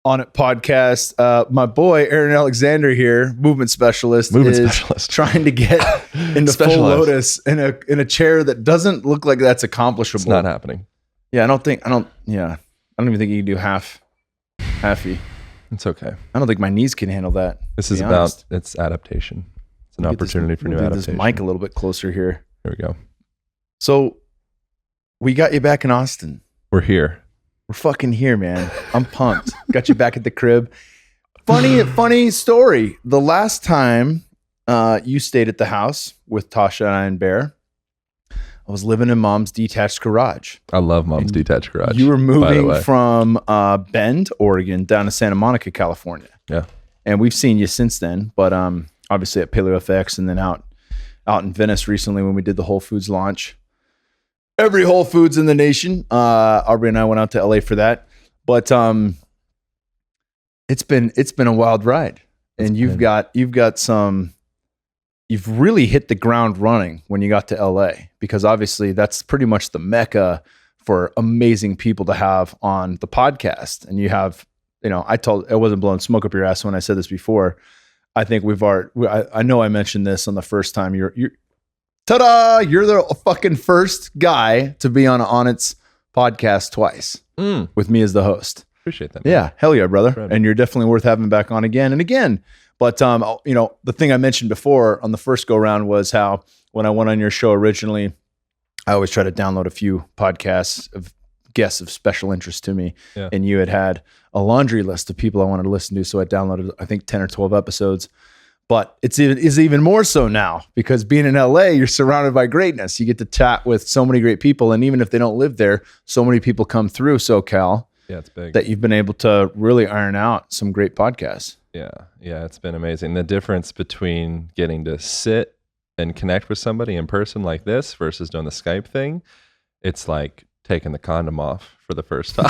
Onnit podcast. My boy Aaron Alexander here, movement specialist, trying to get into full lotus in a chair that doesn't look like that's accomplishable. It's not happening. Yeah, I don't even think you can do halfy. It's okay. I don't think my knees can handle that. This is about its adaptation. It's an opportunity for new adaptation. This mic a little bit closer here. There we go. So we got you back in Austin. We're here. We're fucking here, man. I'm pumped. Got you back at the crib. Funny story. The last time you stayed at the house with Tasha and I and Bear, I was living in Mom's detached garage. I love Mom's detached garage. You were moving from Bend, Oregon, down to Santa Monica, California. Yeah. And we've seen you since then, but obviously at Paleo Effects and then out in Venice recently when we did the Whole Foods launch. Every Whole Foods in the nation. Aubrey and I went out to LA for that, but it's been a wild ride, and you've really hit the ground running when you got to LA, because obviously that's pretty much the mecca for amazing people to have on the podcast. And you have, I wasn't blowing smoke up your ass when I said this before. I think I know I mentioned this on the first time. You're ta-da! You're the fucking first guy to be on Onnit's podcast twice with me as the host. Appreciate that, man. Yeah, hell yeah, brother. And you're definitely worth having back on again and again. But the thing I mentioned before on the first go round was how when I went on your show originally, I always try to download a few podcasts of guests of special interest to me. Yeah. And you had a laundry list of people I wanted to listen to, so I downloaded I think 10 or 12 episodes. But it's even more so now, because being in LA, you're surrounded by greatness. You get to chat with so many great people. And even if they don't live there, so many people come through SoCal. Yeah, it's big. That you've been able to really iron out some great podcasts. Yeah, it's been amazing. The difference between getting to sit and connect with somebody in person like this versus doing the Skype thing, it's like taking the condom off for the first time.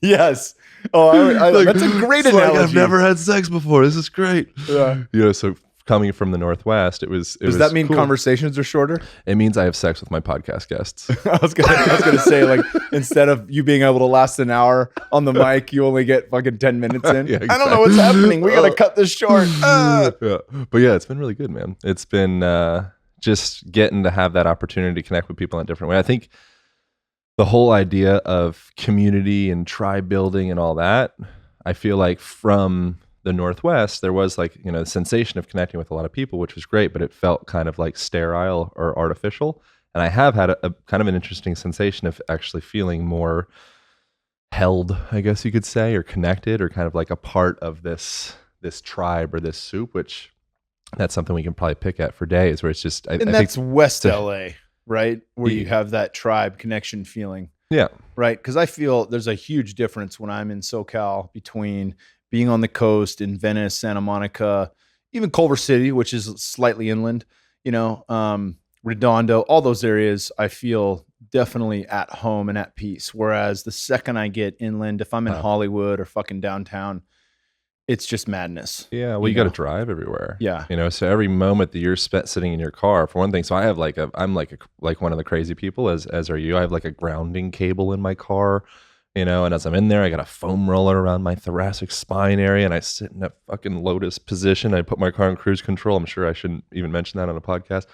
Yes. Oh, that's a great analogy. I've never had sex before. This is great. Yeah. So coming from the Northwest, Does that mean cool. Conversations are shorter? It means I have sex with my podcast guests. I was gonna say, like, instead of you being able to last an hour on the mic, you only get fucking 10 minutes in. Yeah, exactly. I don't know what's happening. We gotta cut this short. Yeah. But yeah, it's been really good, man. It's been just getting to have that opportunity to connect with people in a different way. I think the whole idea of community and tribe building and all that, I feel like from the Northwest, there was the sensation of connecting with a lot of people, which was great, but it felt kind of like sterile or artificial. And I have had a kind of an interesting sensation of actually feeling more held, I guess you could say, or connected, or kind of like a part of this tribe or this soup, which that's something we can probably pick at for days, where it's just, I that's think West LA, right? Where you have that tribe connection feeling. Yeah. Right. Because I feel there's a huge difference when I'm in SoCal between being on the coast in Venice, Santa Monica, even Culver City, which is slightly inland, Redondo, all those areas, I feel definitely at home and at peace. Whereas the second I get inland, if I'm in Hollywood or fucking downtown, it's just madness. Yeah, well, you got to drive everywhere. Yeah, so every moment that you're spent sitting in your car, for one thing. So I have I'm like one of the crazy people, as are you. I have like a grounding cable in my car, and as I'm in there, I got a foam roller around my thoracic spine area, and I sit in that fucking lotus position. I put my car in cruise control. I'm sure I shouldn't even mention that on a podcast.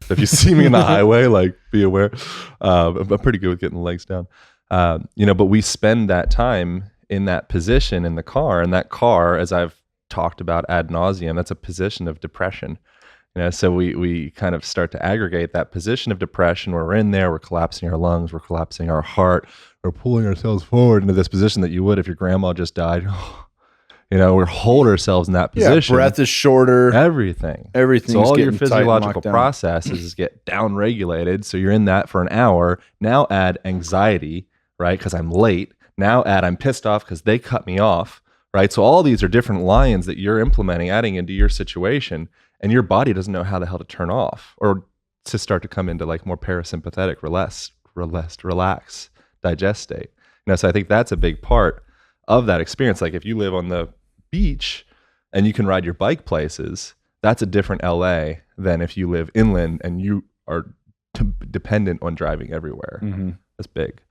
So if you see me in the highway, be aware. I'm pretty good with getting the legs down. But we spend that time in that position in the car, and that car, as I've talked about ad nauseum, that's a position of depression. So we kind of start to aggregate that position of depression where we're in there, we're collapsing our lungs, we're collapsing our heart, we're pulling ourselves forward into this position that you would if your grandma just died. We hold ourselves in that position. Yeah, breath is shorter. Everything. So all your physiological processes get down regulated. So you're in that for an hour. Now add anxiety, right? Because I'm late. Now add I'm pissed off because they cut me off, right? So all these are different lines that you're implementing, adding into your situation, and your body doesn't know how the hell to turn off or to start to come into like more parasympathetic, relax, digest state. So I think that's a big part of that experience. Like if you live on the beach and you can ride your bike places, that's a different LA than if you live inland and you are dependent on driving everywhere. Mm-hmm. That's big.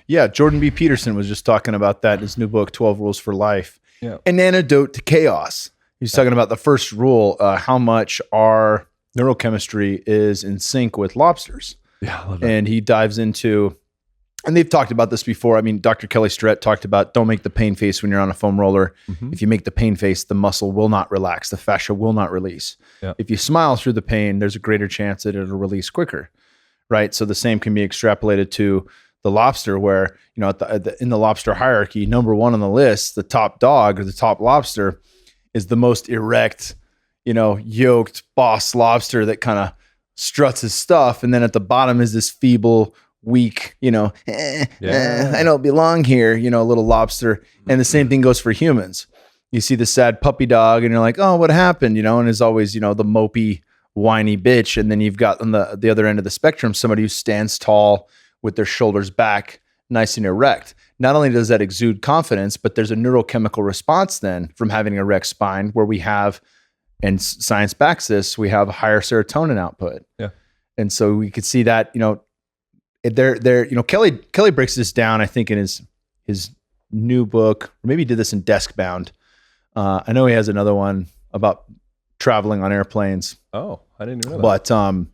Yeah, Jordan B. Peterson was just talking about that in his new book, 12 Rules for Life. Yeah. An Antidote to Chaos. He's talking about the first rule, how much our neurochemistry is in sync with lobsters. Yeah, I love that. And he dives into, and they've talked about this before. I mean, Dr. Kelly Starrett talked about don't make the pain face when you're on a foam roller. Mhm. If you make the pain face, the muscle will not relax. The fascia will not release. Yeah. If you smile through the pain, there's a greater chance that it'll release quicker, right? So the same can be extrapolated to the lobster, where, you know, in the lobster hierarchy, number one on the list, the top dog or the top lobster is the most erect, you know, yoked boss lobster that kind of struts his stuff. And then at the bottom is this feeble, weak, you know, I don't belong here, you know, little lobster. And the same thing goes for humans. You see the sad puppy dog and you're like, oh, what happened? You know, and is always, you know, the mopey, whiny bitch. And then you've got on the other end of the spectrum, somebody who stands tall with their shoulders back, nice and erect. Not only does that exude confidence, but there's a neurochemical response then from having an erect spine where we have, and science backs this, we have a higher serotonin output. Yeah. And so we could see that, you know, they're, you know, Kelly breaks this down, I think, in his new book, or maybe he did this in Desk Bound. I know he has another one about traveling on airplanes. Oh, I didn't even know that. But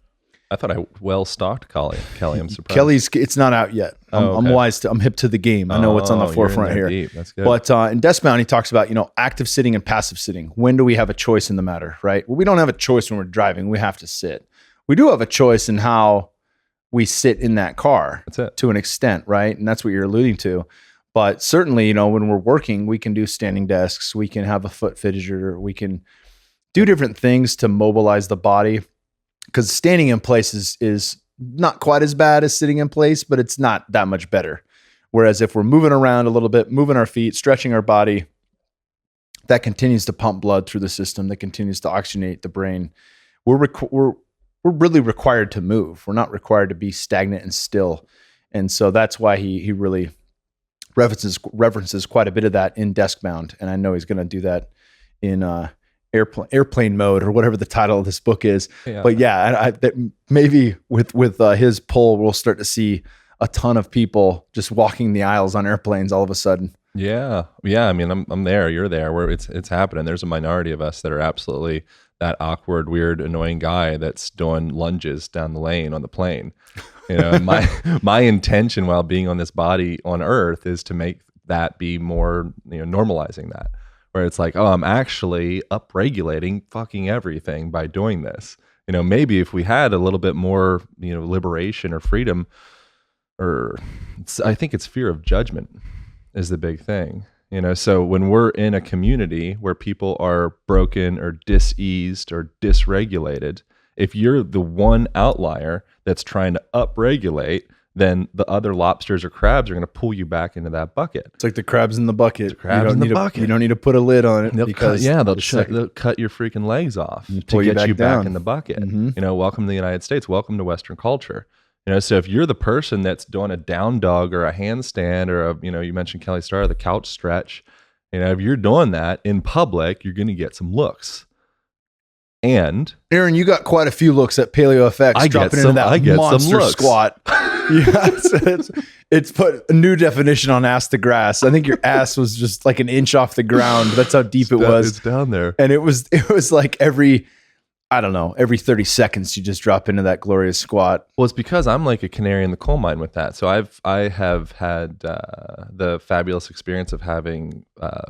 I thought I well stalked Kelly. I'm surprised. it's not out yet. I'm hip to the game. I know what's on the forefront here. Deep. That's good. But in Desk Bound, he talks about, you know, active sitting and passive sitting. When do we have a choice in the matter, right? Well, we don't have a choice when we're driving. We have to sit. We do have a choice in how we sit in that car. That's it. To an extent, right? And that's what you're alluding to. But certainly, you know, when we're working, we can do standing desks. We can have a foot fidgeter. We can do different things to mobilize the body. Because standing in place is not quite as bad as sitting in place, but it's not that much better. Whereas if we're moving around a little bit, moving our feet, stretching our body, that continues to pump blood through the system, that continues to oxygenate the brain. We're really required to move. We're not required to be stagnant and still. And so that's why he really references quite a bit of that in Desk Bound. And I know he's going to do that in airplane mode, or whatever the title of this book is. Yeah. But yeah, that maybe with his pull, we'll start to see a ton of people just walking the aisles on airplanes all of a sudden. Yeah. I mean, I'm there. You're there. Where it's happening. There's a minority of us that are absolutely that awkward, weird, annoying guy that's doing lunges down the lane on the plane. You know, and my intention while being on this body on Earth is to make that be more, you know, normalizing that. Where it's like, oh, I'm actually upregulating fucking everything by doing this. You know, maybe if we had a little bit more, you know, liberation or freedom, or I think it's fear of judgment is the big thing. You know, so when we're in a community where people are broken or diseased or dysregulated, if you're the one outlier that's trying to upregulate, then the other lobsters or crabs are going to pull you back into that bucket. It's like the crabs in the bucket. The crabs in the bucket. You don't need to put a lid on it. They'll cut your freaking legs off to get you back in the bucket. Mm-hmm. You know, welcome to the United States. Welcome to Western culture. You know, so if you're the person that's doing a down dog or a handstand or a, you know, you mentioned Kelly Starr, the couch stretch, you know, if you're doing that in public, you're going to get some looks. And Aaron, you got quite a few looks at Paleo Effects dropping into that monster squat. Yeah, it's put a new definition on ass to grass. I think your ass was just like an inch off the ground. That's how deep it was. It's down there. And it was like every 30 seconds you just drop into that glorious squat. Well, it's because I'm like a canary in the coal mine with that. So I have had the fabulous experience of having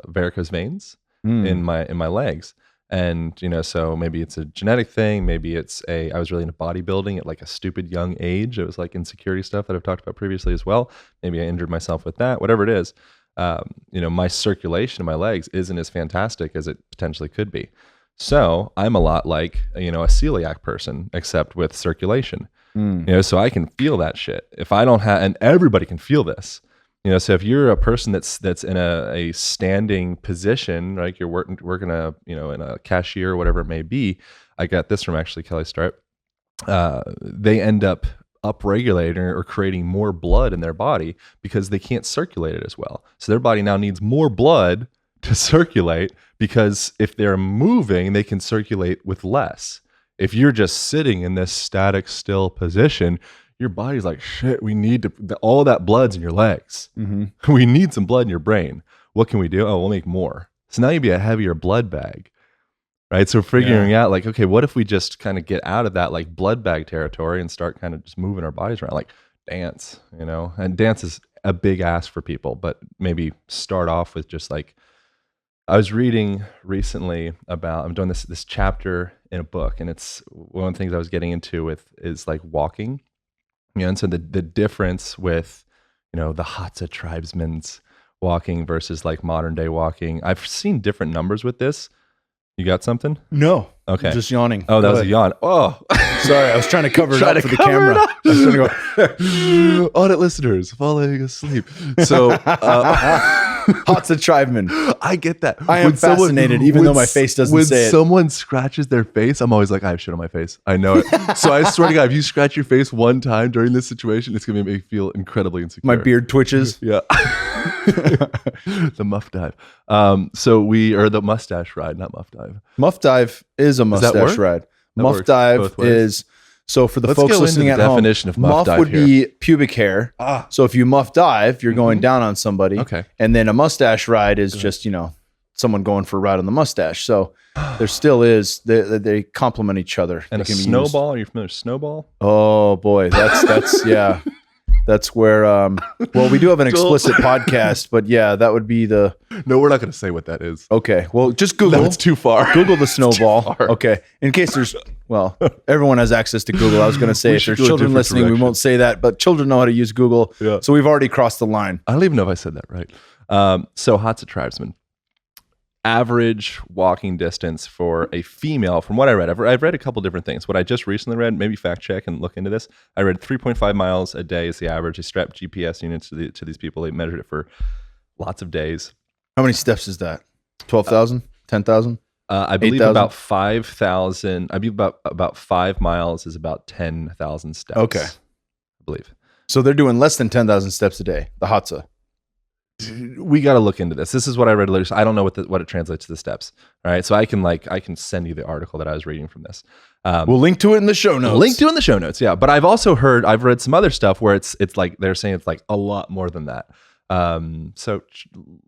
varicose veins in my legs. And, you know, so maybe it's a genetic thing. Maybe I was really into bodybuilding at like a stupid young age. It was like insecurity stuff that I've talked about previously as well. Maybe I injured myself with that, whatever it is. You know, my circulation in my legs isn't as fantastic as it potentially could be. So I'm a lot like, you know, a celiac person, except with circulation, you know, so I can feel that shit. If I don't have, and everybody can feel this. You know, so if you're a person that's in a standing position, like you're working in a cashier or whatever it may be, I got this from actually Kelly Starrett. They end up upregulating or creating more blood in their body because they can't circulate it as well. So their body now needs more blood to circulate, because if they're moving, they can circulate with less. If you're just sitting in this static, still position, your body's like, shit, we need to, all that blood's in your legs. Mm-hmm. We need some blood in your brain. What can we do? Oh, we'll make more. So now you'd be a heavier blood bag, right? So figuring out like, okay, what if we just kind of get out of that like blood bag territory and start kind of just moving our bodies around, like dance, you know? And dance is a big ask for people, but maybe start off with just like, I was reading recently about, I'm doing this chapter in a book, and it's one of the things I was getting into with is like walking. You know, and so the difference with, you know, the Hadza tribesmen's walking versus like modern day walking. I've seen different numbers with this. You got something? No. Okay. I'm just yawning. Oh, that was a yawn. Oh, sorry. I was trying to cover it up for the camera. I was trying to go, Audit listeners falling asleep. So, Hadza tribeman. I get that. I am fascinated, even though my face doesn't say it. When someone scratches their face, I'm always like, I have shit on my face. I know it. So I swear to God, if you scratch your face one time during this situation, it's going to make me feel incredibly insecure. My beard twitches. Yeah. The muff dive. Or the mustache ride, not muff dive. Muff dive is a mustache ride. Muff dive is, so for the folks listening at home, definition of muff dive would be pubic hair. So if you muff dive, you're going down on somebody. Okay. And then a mustache ride is just, you know, someone going for a ride on the mustache. So there still is, they complement each other. And a snowball, are you familiar with snowball? Oh boy, that's yeah. That's where, well, we do have an explicit podcast, but yeah, that would be the. No, we're not going to say what that is. Okay. Well, just Google. That's too far. Google the snowball. Okay. In case there's, well, everyone has access to Google. I was going to say, if there's children listening, we won't say that, but children know how to use Google. Yeah. So we've already crossed the line. I don't even know if I said that right. So Hadza tribesmen. Average walking distance for a female, from what I read, I've read a couple different things. What I just recently read, maybe fact check and look into this. I read 3.5 miles a day is the average. They strapped GPS units to these people. They measured it for lots of days. How many steps is that? 12,000? 10,000? I believe 8,000? about 5,000. I believe about 5 miles is about 10,000 steps. Okay. I believe. So they're doing less than 10,000 steps a day, the Hadza. We got to look into this. This is what I read later. So I don't know what it translates to the steps. All right. So I can send you the article that I was reading from this. We'll link to it in the show notes. Link to it in the show notes. Yeah. But I've read some other stuff where it's like, they're saying it's like a lot more than that. So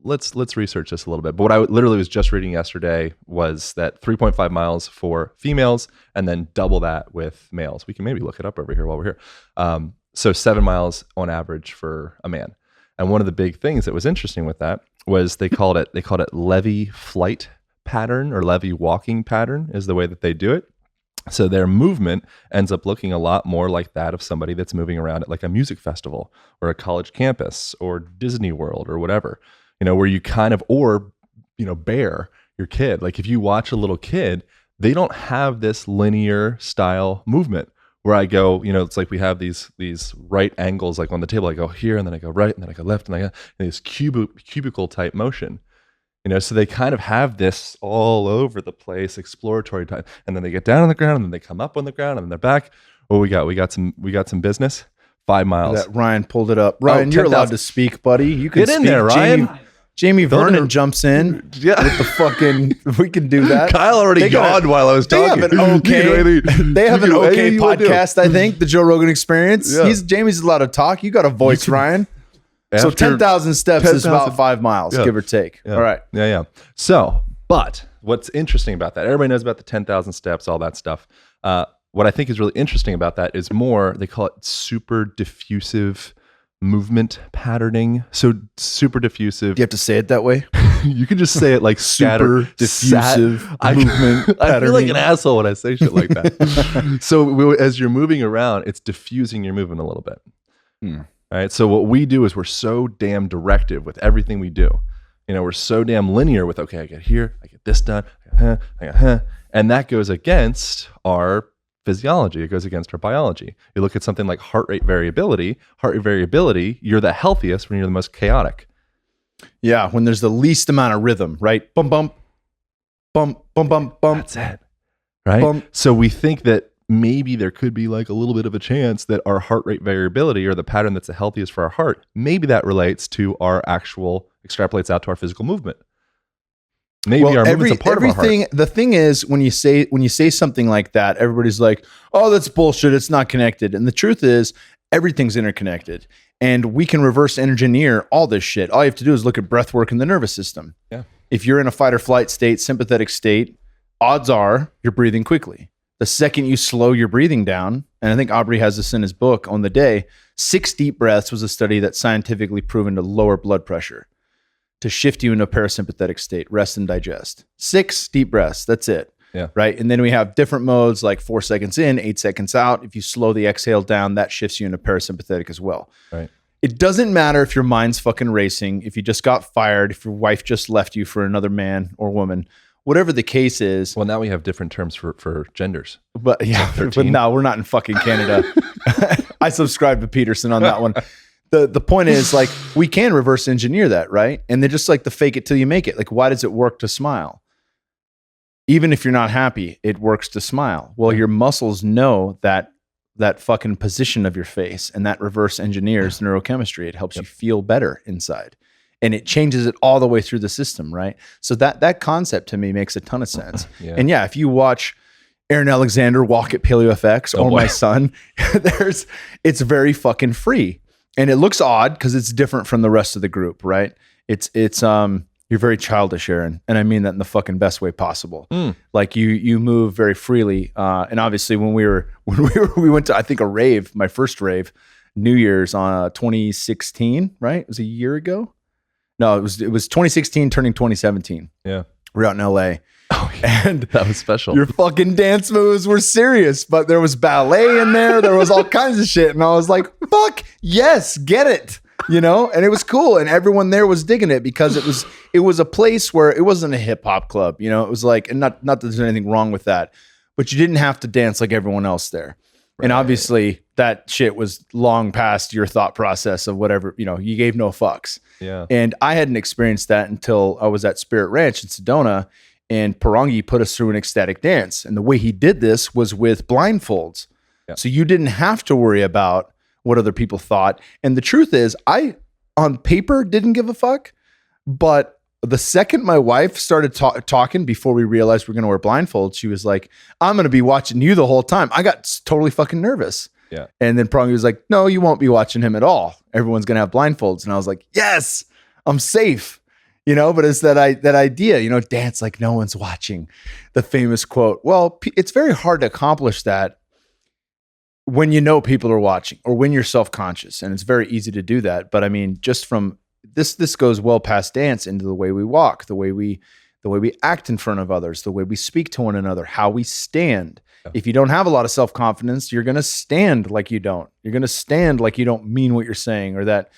let's research this a little bit. But what I literally was just reading yesterday was that 3.5 miles for females and then double that with males. We can maybe look it up over here while we're here. So 7 miles on average for a man. And one of the big things that was interesting with that was they called it levy flight pattern, or levy walking pattern is the way that they do it. So their movement ends up looking a lot more like that of somebody that's moving around at like a music festival or a college campus or Disney World or whatever, you know, where you kind of, or, you know, bear your kid. Like if you watch a little kid, they don't have this linear style movement. Where I go, you know, it's like we have these right angles, like on the table. I go here, and then I go right, and then I go left, and I go in this cubicle type motion. You know, so they kind of have this all over the place exploratory time, and then they get down on the ground, and then they come up on the ground, and then they're back. Oh, we got some business. 5 miles. That Ryan pulled it up. Ryan, you're allowed to speak, buddy. You can get in there, Ryan. Jamie Vernon jumps in with the fucking. We can do that. Kyle already yawned while I was talking. They have an okay podcast. I think the Joe Rogan Experience. Yeah. Jamie's allowed to talk. You got a voice, Ryan. So 10,000 steps is about 5 miles, give or take. Yeah. All right. Yeah. So, but what's interesting about that? Everybody knows about the 10,000 steps, all that stuff. What I think is really interesting about that is more. They call it super diffusive movement patterning. So super diffusive. Do you have to say it that way? You can just say it like super diffusive movement. I feel like an asshole when I say shit like that. So as you're moving around, it's diffusing your movement a little bit. All right. So what we do is we're so damn directive with everything we do. You know, we're so damn linear with, okay, I get here, I get this done, and that goes against our physiology. It goes against our biology. You look at something like heart rate variability. You're the healthiest when you're the most chaotic. Yeah, when there's the least amount of rhythm, right? Bump, bump, bump, bump, bump, bump. That's it, right? Bump. So we think that maybe there could be like a little bit of a chance that our heart rate variability, or the pattern that's the healthiest for our heart, maybe that relates to our actual, extrapolates out to our physical movement. Maybe our movement's a part of our heart. The thing is, when you say something like that, everybody's like, "Oh, that's bullshit. It's not connected." And the truth is, Everything's interconnected. And we can reverse engineer all this shit. All you have to do is look at breath work in the nervous system. Yeah. If you're in a fight or flight state, sympathetic state, odds are you're breathing quickly. The second you slow your breathing down, and I think Aubrey has this in his book On the Day, 6 deep breaths was a study that's scientifically proven to lower blood pressure, to shift you into a parasympathetic state, rest and digest. 6 deep breaths, that's it. Yeah. Right. And then we have different modes like 4 seconds in, 8 seconds out. If you slow the exhale down, that shifts you into parasympathetic as well. Right. It doesn't matter if your mind's fucking racing, if you just got fired, if your wife just left you for another man or woman, whatever the case is. Well, now we have different terms for genders. But yeah, but no, we're not in fucking Canada. I subscribe to Peterson on that one. The point is, like, we can reverse engineer that, right? And they're just like the fake it till you make it. Like, why does it work to smile? Even if you're not happy, it works to smile. Well, your muscles know that fucking position of your face, and that reverse engineers neurochemistry. It helps you feel better inside, and it changes it all the way through the system, right? So that concept to me makes a ton of sense. Yeah. And yeah, if you watch Aaron Alexander walk at Paleo Effects or my son, it's very fucking free, and it looks odd because it's different from the rest of the group, right? It's you're very childish, Aaron, and I mean that in the fucking best way possible. Like you move very freely, and obviously when we went to, I think, a rave, my first rave, New Year's on 2016, right? It was a year ago. No, it was 2016 turning 2017. Yeah, we're out in LA. Oh, yeah. And that was special. Your fucking dance moves were serious, but there was ballet in there. There was all kinds of shit, and I was like, "Fuck yes, get it." You know, and it was cool, and everyone there was digging it because it was a place where it wasn't a hip hop club. You know, it was like, and not that there's anything wrong with that, but you didn't have to dance like everyone else there. Right. And obviously, that shit was long past your thought process of whatever. You know, you gave no fucks. Yeah. And I hadn't experienced that until I was at Spirit Ranch in Sedona, and Parangi put us through an ecstatic dance, and the way he did this was with blindfolds, so you didn't have to worry about what other people thought. And the truth is, I, on paper, didn't give a fuck. But the second my wife started talking, before we realized we're going to wear blindfolds, she was like, "I'm going to be watching you the whole time." I got totally fucking nervous. Yeah. And then Prangi was like, "No, you won't be watching him at all. Everyone's going to have blindfolds." And I was like, "Yes, I'm safe." You know, but it's that idea, you know, dance like no one's watching, the famous quote. Well, it's very hard to accomplish that when you know people are watching, or when you're self-conscious, and it's very easy to do that. But I mean, just from this goes well past dance into the way we walk, the way we act in front of others, the way we speak to one another, how we stand. Yeah. If you don't have a lot of self-confidence, you're going to stand like you don't. You're going to stand like you don't mean what you're saying, or that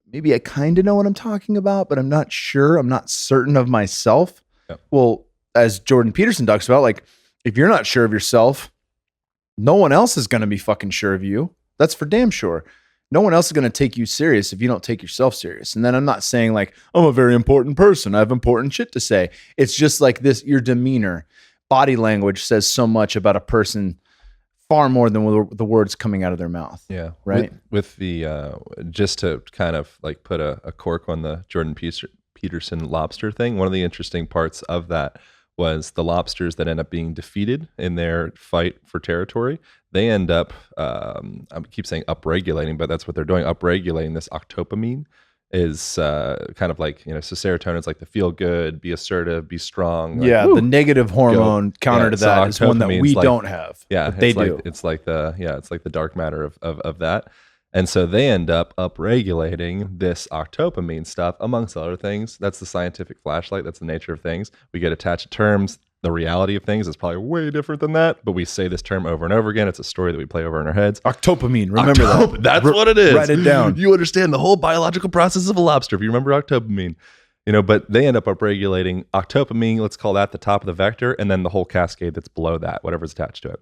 maybe I kind of know what I'm talking about, but I'm not sure. I'm not certain of myself. Yeah. Well, as Jordan Peterson talks about, like, if you're not sure of yourself, no one else is going to be fucking sure of you. That's for damn sure. No one else is going to take you serious if you don't take yourself serious. And then I'm not saying like, I'm a very important person, I have important shit to say. It's just like this, your demeanor, body language says so much about a person, far more than the words coming out of their mouth. Yeah. Right. With the, just to kind of like put a cork on the Jordan Peterson lobster thing, one of the interesting parts of that was the lobsters that end up being defeated in their fight for territory. They end up, I keep saying upregulating, but that's what they're doing. Upregulating this octopamine is kind of like, you know, so serotonin is like the feel good, be assertive, be strong. Like, the negative hormone counter to that is one that we don't have. Yeah, they do. It's like the dark matter of that. And so they end up upregulating this octopamine stuff, amongst other things. That's the scientific flashlight. That's the nature of things. We get attached to terms. The reality of things is probably way different than that, but we say this term over and over again. It's a story that we play over in our heads. Octopamine, remember that. That's what it is. Write it down. You understand the whole biological process of a lobster if you remember octopamine. You know, but they end up upregulating octopamine, let's call that the top of the vector, and then the whole cascade that's below that, whatever's attached to it.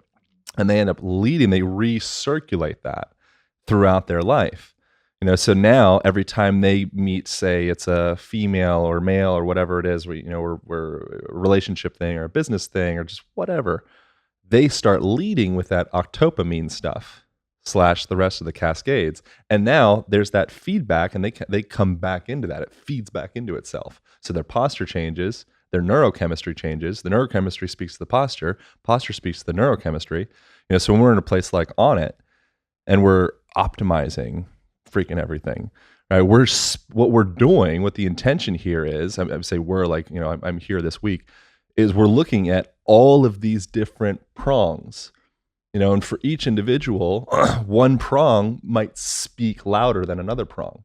And they end up leading, they recirculate that throughout their life. You know, so now every time they meet, say it's a female or male or whatever it is, we're a relationship thing or a business thing or just whatever, they start leading with that octopamine stuff / the rest of the cascades. And now there's that feedback, and they come back into that. It feeds back into itself. So their posture changes, their neurochemistry changes. The neurochemistry speaks to the posture speaks to the neurochemistry. You know, so when we're in a place like Onnit, and we're optimizing freaking everything. Right? What we're doing, what the intention here is, I say we're like, I'm here this week, is we're looking at all of these different prongs, and for each individual, one prong might speak louder than another prong.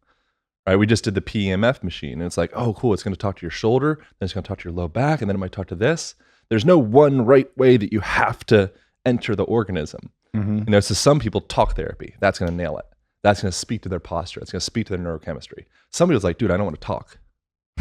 Right? We just did the PEMF machine, and it's like, oh, cool, it's going to talk to your shoulder, then it's going to talk to your low back, and then it might talk to this. There's no one right way that you have to enter the organism. Mm-hmm. So some people, talk therapy, that's going to nail it. That's going to speak to their posture. It's going to speak to their neurochemistry. Some people's like, dude, I don't want to talk.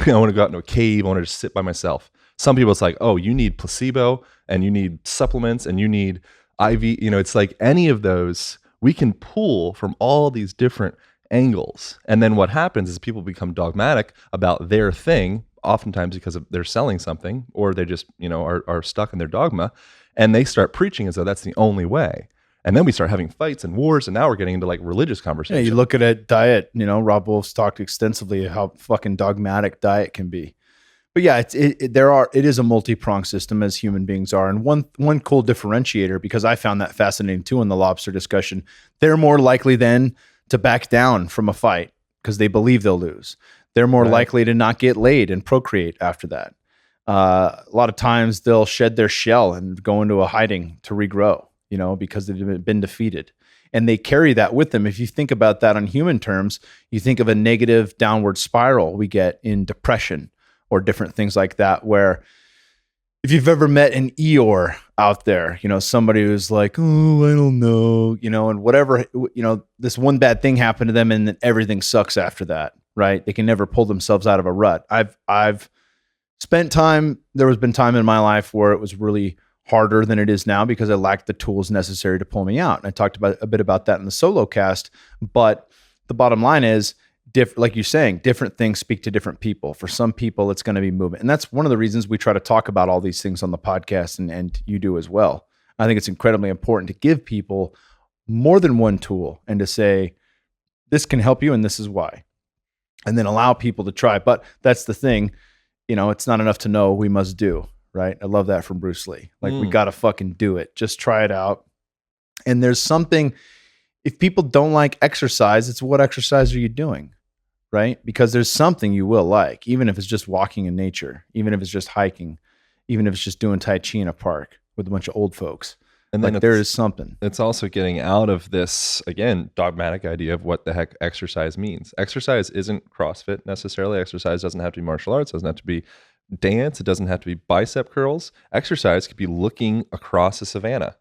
I want to go out into a cave. I want to just sit by myself. Some people, it's like, oh, you need placebo and you need supplements and you need IV. It's like any of those, we can pull from all these different angles. And then what happens is people become dogmatic about their thing, oftentimes because they're selling something, or they just, are stuck in their dogma, and they start preaching as though that's the only way. And then we start having fights and wars, and now we're getting into like religious conversations. Yeah, you look at a diet, Rob Wolf's talked extensively how fucking dogmatic diet can be. But yeah, it is a multi-pronged system, as human beings are. And one cool differentiator, because I found that fascinating too in the lobster discussion, they're more likely then to back down from a fight because they believe they'll lose. They're more likely to not get laid and procreate after that. A lot of times they'll shed their shell and go into a hiding to regrow, because they've been defeated. And they carry that with them. If you think about that on human terms, you think of a negative downward spiral we get in depression or different things like that, where if you've ever met an Eeyore out there, somebody who's like, oh, I don't know, and whatever, this one bad thing happened to them and then everything sucks after that, right? They can never pull themselves out of a rut. I've spent time, there has been time in my life where it was really harder than it is now because I lacked the tools necessary to pull me out. And I talked a bit about that in the solo cast, but the bottom line is, like you're saying, different things speak to different people. For some people, it's going to be movement. And that's one of the reasons we try to talk about all these things on the podcast, and you do as well. I think it's incredibly important to give people more than one tool and to say, this can help you and this is why. And then allow people to try. But that's the thing, it's not enough to know, we must do, right? I love that from Bruce Lee. Like, we got to fucking do it. Just try it out. And there's something, if people don't like exercise, it's what exercise are you doing? Right? Because there's something you will like, even if it's just walking in nature, even if it's just hiking, even if it's just doing Tai Chi in a park with a bunch of old folks. And then there is something. It's also getting out of this, again, dogmatic idea of what the heck exercise means. Exercise isn't CrossFit necessarily. Exercise doesn't have to be martial arts. It doesn't have to be dance. It doesn't have to be bicep curls. Exercise could be looking across a savanna.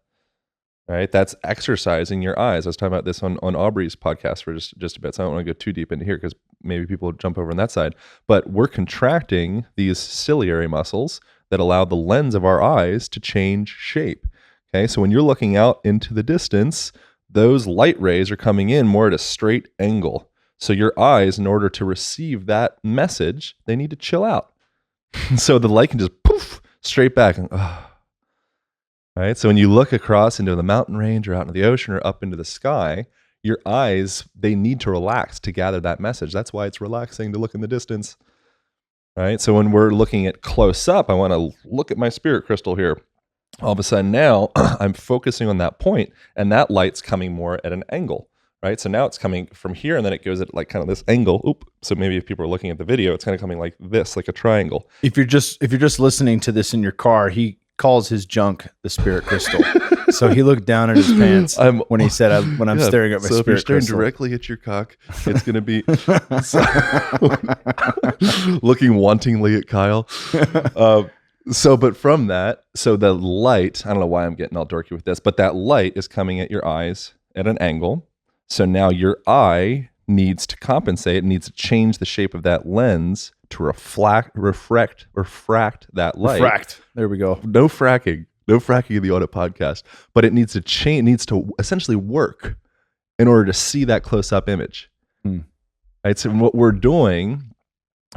Right? That's exercising your eyes. I was talking about this on Aubrey's podcast for just a bit, so I don't want to go too deep into here because maybe people will jump over on that side. But we're contracting these ciliary muscles that allow the lens of our eyes to change shape. Okay, so when you're looking out into the distance, those light rays are coming in more at a straight angle. So your eyes, in order to receive that message, they need to chill out. So the light can just poof straight back and right? So when you look across into the mountain range or out into the ocean or up into the sky, your eyes, they need to relax to gather that message. That's why it's relaxing to look in the distance, right? So when we're looking at close up, I want to look at my spirit crystal here. All of a sudden now I'm focusing on that point, and that light's coming more at an angle, right? So now it's coming from here, and then it goes at like kind of this angle. Oop. So maybe if people are looking at the video, it's kind of coming like this, like a triangle. If you're just listening to this in your car, he calls his junk the spirit crystal. So he looked down at his pants when he said, when I'm staring at my spirit crystal. So if you're staring directly at your cock, it's going to be looking wantingly at Kyle. But from that, so the light, I don't know why I'm getting all dorky with this, but that light is coming at your eyes at an angle. So now your eye needs to compensate. It needs to change the shape of that lens to refract that light. Refract. There we go. No fracking in the Audit podcast, but it needs to change. It needs to essentially work in order to see that close-up image. Right. So what we're doing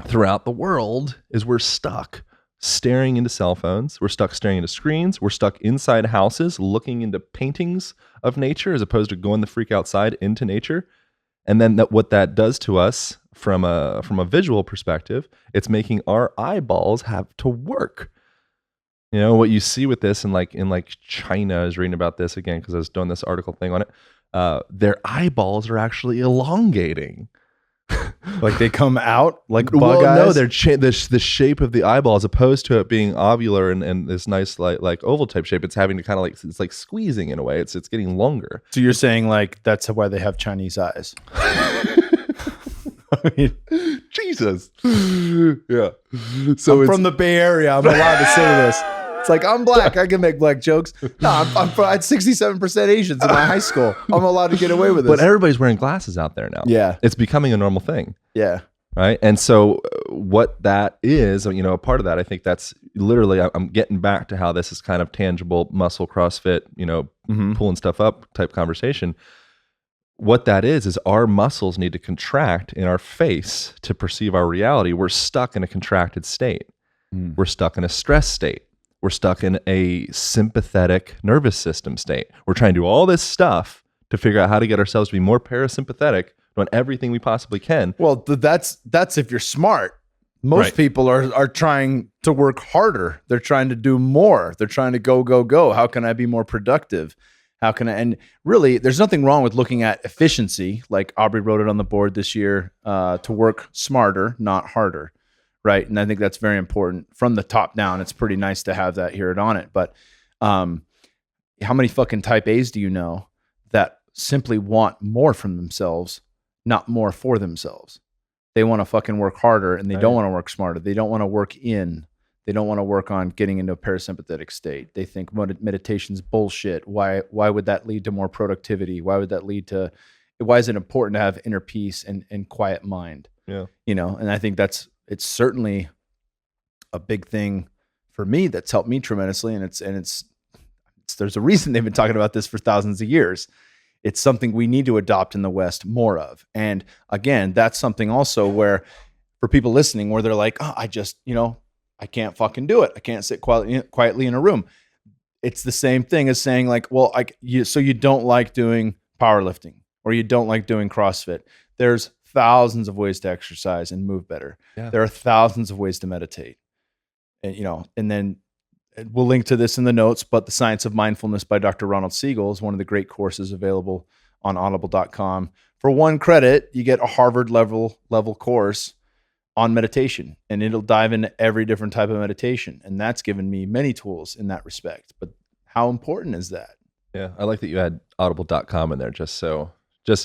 throughout the world is we're stuck staring into cell phones. We're stuck staring into screens. We're stuck inside houses looking into paintings of nature as opposed to going the freak outside into nature. And then what that does to us from a visual perspective, it's making our eyeballs have to work. What you see with this in China, I was reading about this again because I was doing this article thing on it. their eyeballs are actually elongating. Like they come out like bug Well, eyes? no, they're the shape of the eyeball, as opposed to it being ovular and this nice like oval type shape. It's having to kind of like, it's like squeezing in a way. It's getting longer. So you're saying like that's why they have Chinese eyes? I mean, Jesus. Yeah. So I'm it's from the Bay Area. I'm allowed to say this. It's like, I'm black. I can make black jokes. No, I had 67% Asians in my high school. I'm allowed to get away with this. but everybody's wearing glasses out there now. Yeah. It's becoming a normal thing. Yeah. Right. And so what that is, a part of that, I think that's literally, I'm getting back to how this is kind of tangible muscle CrossFit, pulling stuff up type conversation. What that is our muscles need to contract in our face to perceive our reality. We're stuck in a contracted state. We're stuck in a stress state. We're stuck in a sympathetic nervous system state. We're trying to do all this stuff to figure out how to get ourselves to be more parasympathetic, doing everything we possibly can. Well, that's if you're smart. Most Right. people are trying to work harder. They're trying to do more. They're trying to go. How can I be more productive? How can I? And really, there's nothing wrong with looking at efficiency. Like Aubrey wrote it on the board this year, to work smarter, not harder. Right. And I think that's very important from the top down. It's pretty nice to have that here at Onnit. But how many fucking type A's do you know that simply want more from themselves, not more for themselves? They want to fucking work harder and they don't want to work smarter. They don't want to work in. They don't want to work on getting into a parasympathetic state. They think meditation's bullshit. Why would that lead to more productivity? Why is it important to have inner peace and quiet mind? Yeah. And I think it's certainly a big thing for me that's helped me tremendously. And it's there's a reason they've been talking about this for thousands of years. It's something we need to adopt in the West more of. And again, that's something also where for people listening, where they're like, oh, I can't fucking do it. I can't sit quietly in a room. It's the same thing as saying like, well, so you don't like doing powerlifting or you don't like doing CrossFit. There's thousands of ways to exercise and move better. Yeah. There are thousands of ways to meditate. And, and then we'll link to this in the notes, but The Science of Mindfulness by Dr. Ronald Siegel is one of the great courses available on Audible.com. For one credit, you get a Harvard level course on meditation, and it'll dive into every different type of meditation. And that's given me many tools in that respect. But how important is that? Yeah. I like that you had audible.com in there just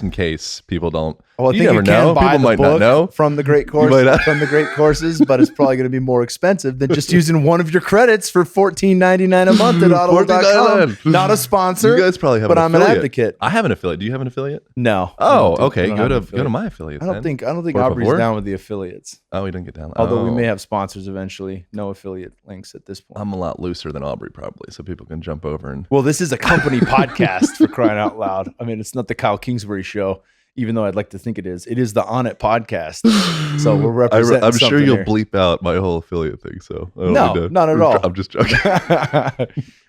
in case people don't. Well, I you think never you can know. buy People the might book not know. from the great course, from the great courses, but it's probably going to be more expensive than just using one of your credits for $14.99 a month at Audible.com. Not a sponsor. You guys probably have but an I'm affiliate. an advocate. I have an affiliate. Do you have an affiliate? No. Oh, I don't okay. I don't have Go to my affiliate. I don't think Por Aubrey's favor. down with the affiliates. Oh, we didn't get down. Although we may have sponsors eventually. No affiliate links at this point. I'm a lot looser than Aubrey probably, so people can jump over and. Well, this is a company podcast for crying out loud. I mean, it's not the Kyle Kingsbury show, even though I'd like to think it is. It is the Onnit podcast. So we're representing I'm sure something you'll here. bleep out my whole affiliate thing. So I don't No, need to- not at all. I'm just joking.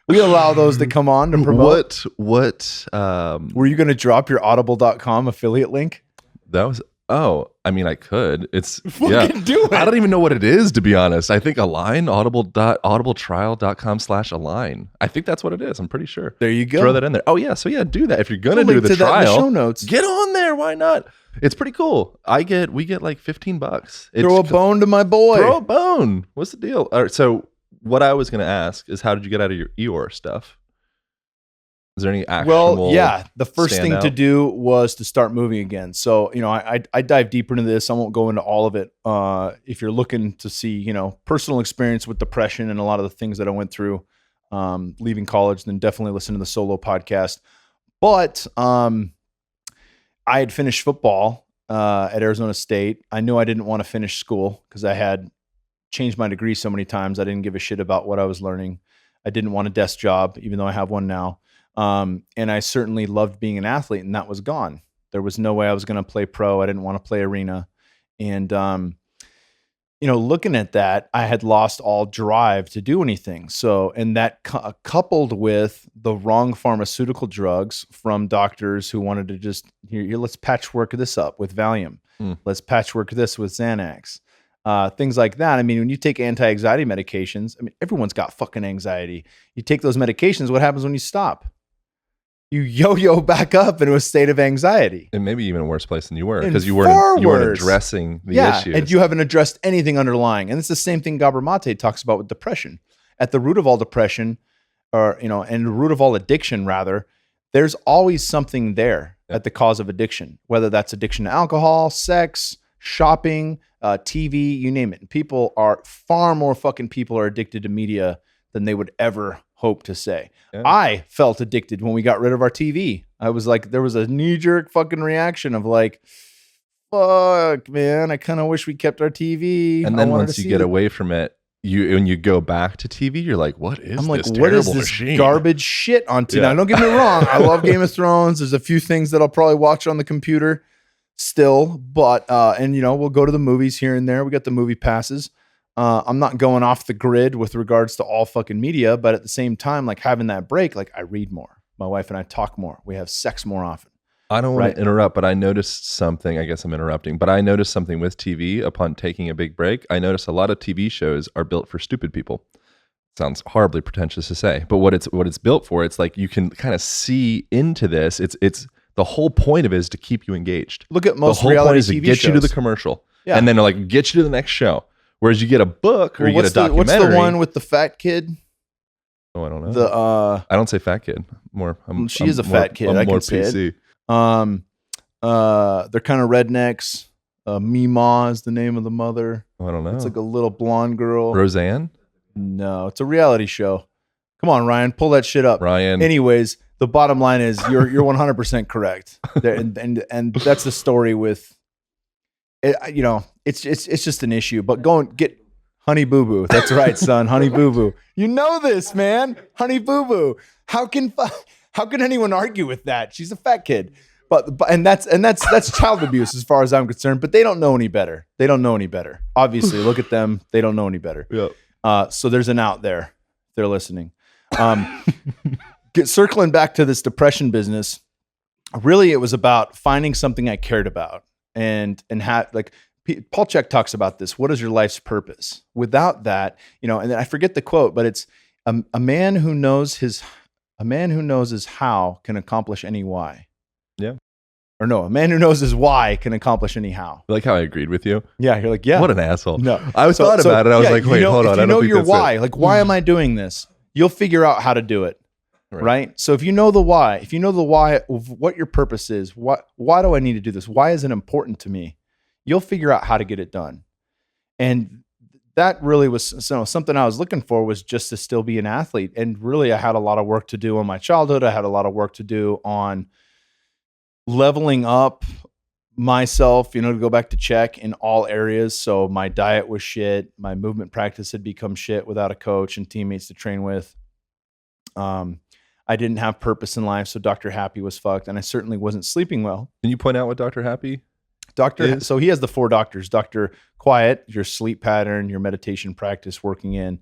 We allow those to come on to promote. What? Were you going to drop your audible.com affiliate link? That was. Oh, I mean, I could. It's Fucking do it. I don't even know what it is, to be honest. I think Align, audibletrial.com/align. I think that's what it is. I'm pretty sure. There you go. Throw that in there. Oh yeah, so yeah, do that. If you're gonna We'll do link the to that in the trial, show notes. get on there. Why not? It's pretty cool. We get like $15. Throw a bone to my boy. Throw a bone. What's the deal? All right. So what I was gonna ask is, how did you get out of your Eeyore stuff? Is there any actual? Well, yeah. The first thing to standout? do was to start moving again. So, I dive deeper into this. I won't go into all of it. If you're looking to see, personal experience with depression and a lot of the things that I went through leaving college, then definitely listen to the solo podcast. But I had finished football at Arizona State. I knew I didn't want to finish school because I had changed my degree so many times. I didn't give a shit about what I was learning. I didn't want a desk job, even though I have one now. And I certainly loved being an athlete, and that was gone. There was no way I was going to play pro. I didn't want to play arena. And, looking at that, I had lost all drive to do anything. So, and that coupled with the wrong pharmaceutical drugs from doctors who wanted to just, here, let's patchwork this up with Valium. Let's patchwork this with Xanax. Things like that. I mean, when you take anti-anxiety medications, everyone's got fucking anxiety. You take those medications, what happens when you stop? you yo-yo back up into a state of anxiety. And maybe even a worse place than you were And because you far weren't worse. addressing the issues. And you haven't addressed anything underlying. And it's the same thing Gabor Mate talks about with depression. At the root of all depression, or and the root of all addiction, rather, there's always something there at the cause of addiction, whether that's addiction to alcohol, sex, shopping, TV, you name it. And far more fucking people are addicted to media than they would ever hope to say. Yeah. I felt addicted when we got rid of our TV. I was like, there was a knee-jerk fucking reaction of like, fuck, man, I kind of wish we kept our TV. And then once you get away from it, when you go back to TV, you're like, what is this terrible machine? Garbage shit on TV? Now, don't get me wrong. I love Game of Thrones. There's a few things that I'll probably watch on the computer still, but, we'll go to the movies here and there. We got the movie passes. I'm not going off the grid with regards to all fucking media, but at the same time, like having that break, like I read more. My wife and I talk more. We have sex more often. I don't want to interrupt, but I noticed something. I guess I'm interrupting, but I noticed something with TV upon taking a big break. I noticed a lot of TV shows are built for stupid people. Sounds horribly pretentious to say, but what it's built for, it's like you can kind of see into this. It's the whole point of it is to keep you engaged. Look at most the whole reality point is to TV get shows. you to the commercial, and then like get you to the next show. Whereas you get a book or you get a documentary. What's the one with the fat kid? Oh, I don't know. I don't say fat kid. She is a fat kid. I can say it. They're kind of rednecks. Meemaw is the name of the mother. Oh, I don't know. It's like a little blonde girl. Roseanne? No, it's a reality show. Come on, Ryan, pull that shit up. Ryan. Anyways, the bottom line is you're 100% correct. and that's the story with it. It's just an issue. But go and get Honey Boo Boo. That's right, son. Honey Boo Boo. You know this, man. Honey Boo Boo. How can anyone argue with that? She's a fat kid. But that's child abuse as far as I'm concerned. But they don't know any better. They don't know any better. Obviously, look at them. They don't know any better. Yep. So there's an out there. They're listening. Circling back to this depression business, really, it was about finding something I cared about and like Paul Chek talks about this. What is your life's purpose? Without that, and I forget the quote, but it's a man who knows his how can accomplish any why. Yeah. Or no, a man who knows his why can accomplish any how. You like how I agreed with you? Yeah, you're like, yeah. What an asshole. No, I thought about it. I was like, wait, hold on. If you know your why, like, why am I doing this? You'll figure out how to do it. Right. So if you know the why of what your purpose is, why do I need to do this? Why is it important to me? You'll figure out how to get it done. And that really was something I was looking for, was just to still be an athlete. And really, I had a lot of work to do on my childhood. I had a lot of work to do on leveling up myself, to go back to check in all areas. So my diet was shit. My movement practice had become shit without a coach and teammates to train with. I didn't have purpose in life. So Dr. Happy was fucked. And I certainly wasn't sleeping well. Can you point out what Dr. Happy is? So he has the 4 doctors. Dr. Quiet, your sleep pattern, your meditation practice working in.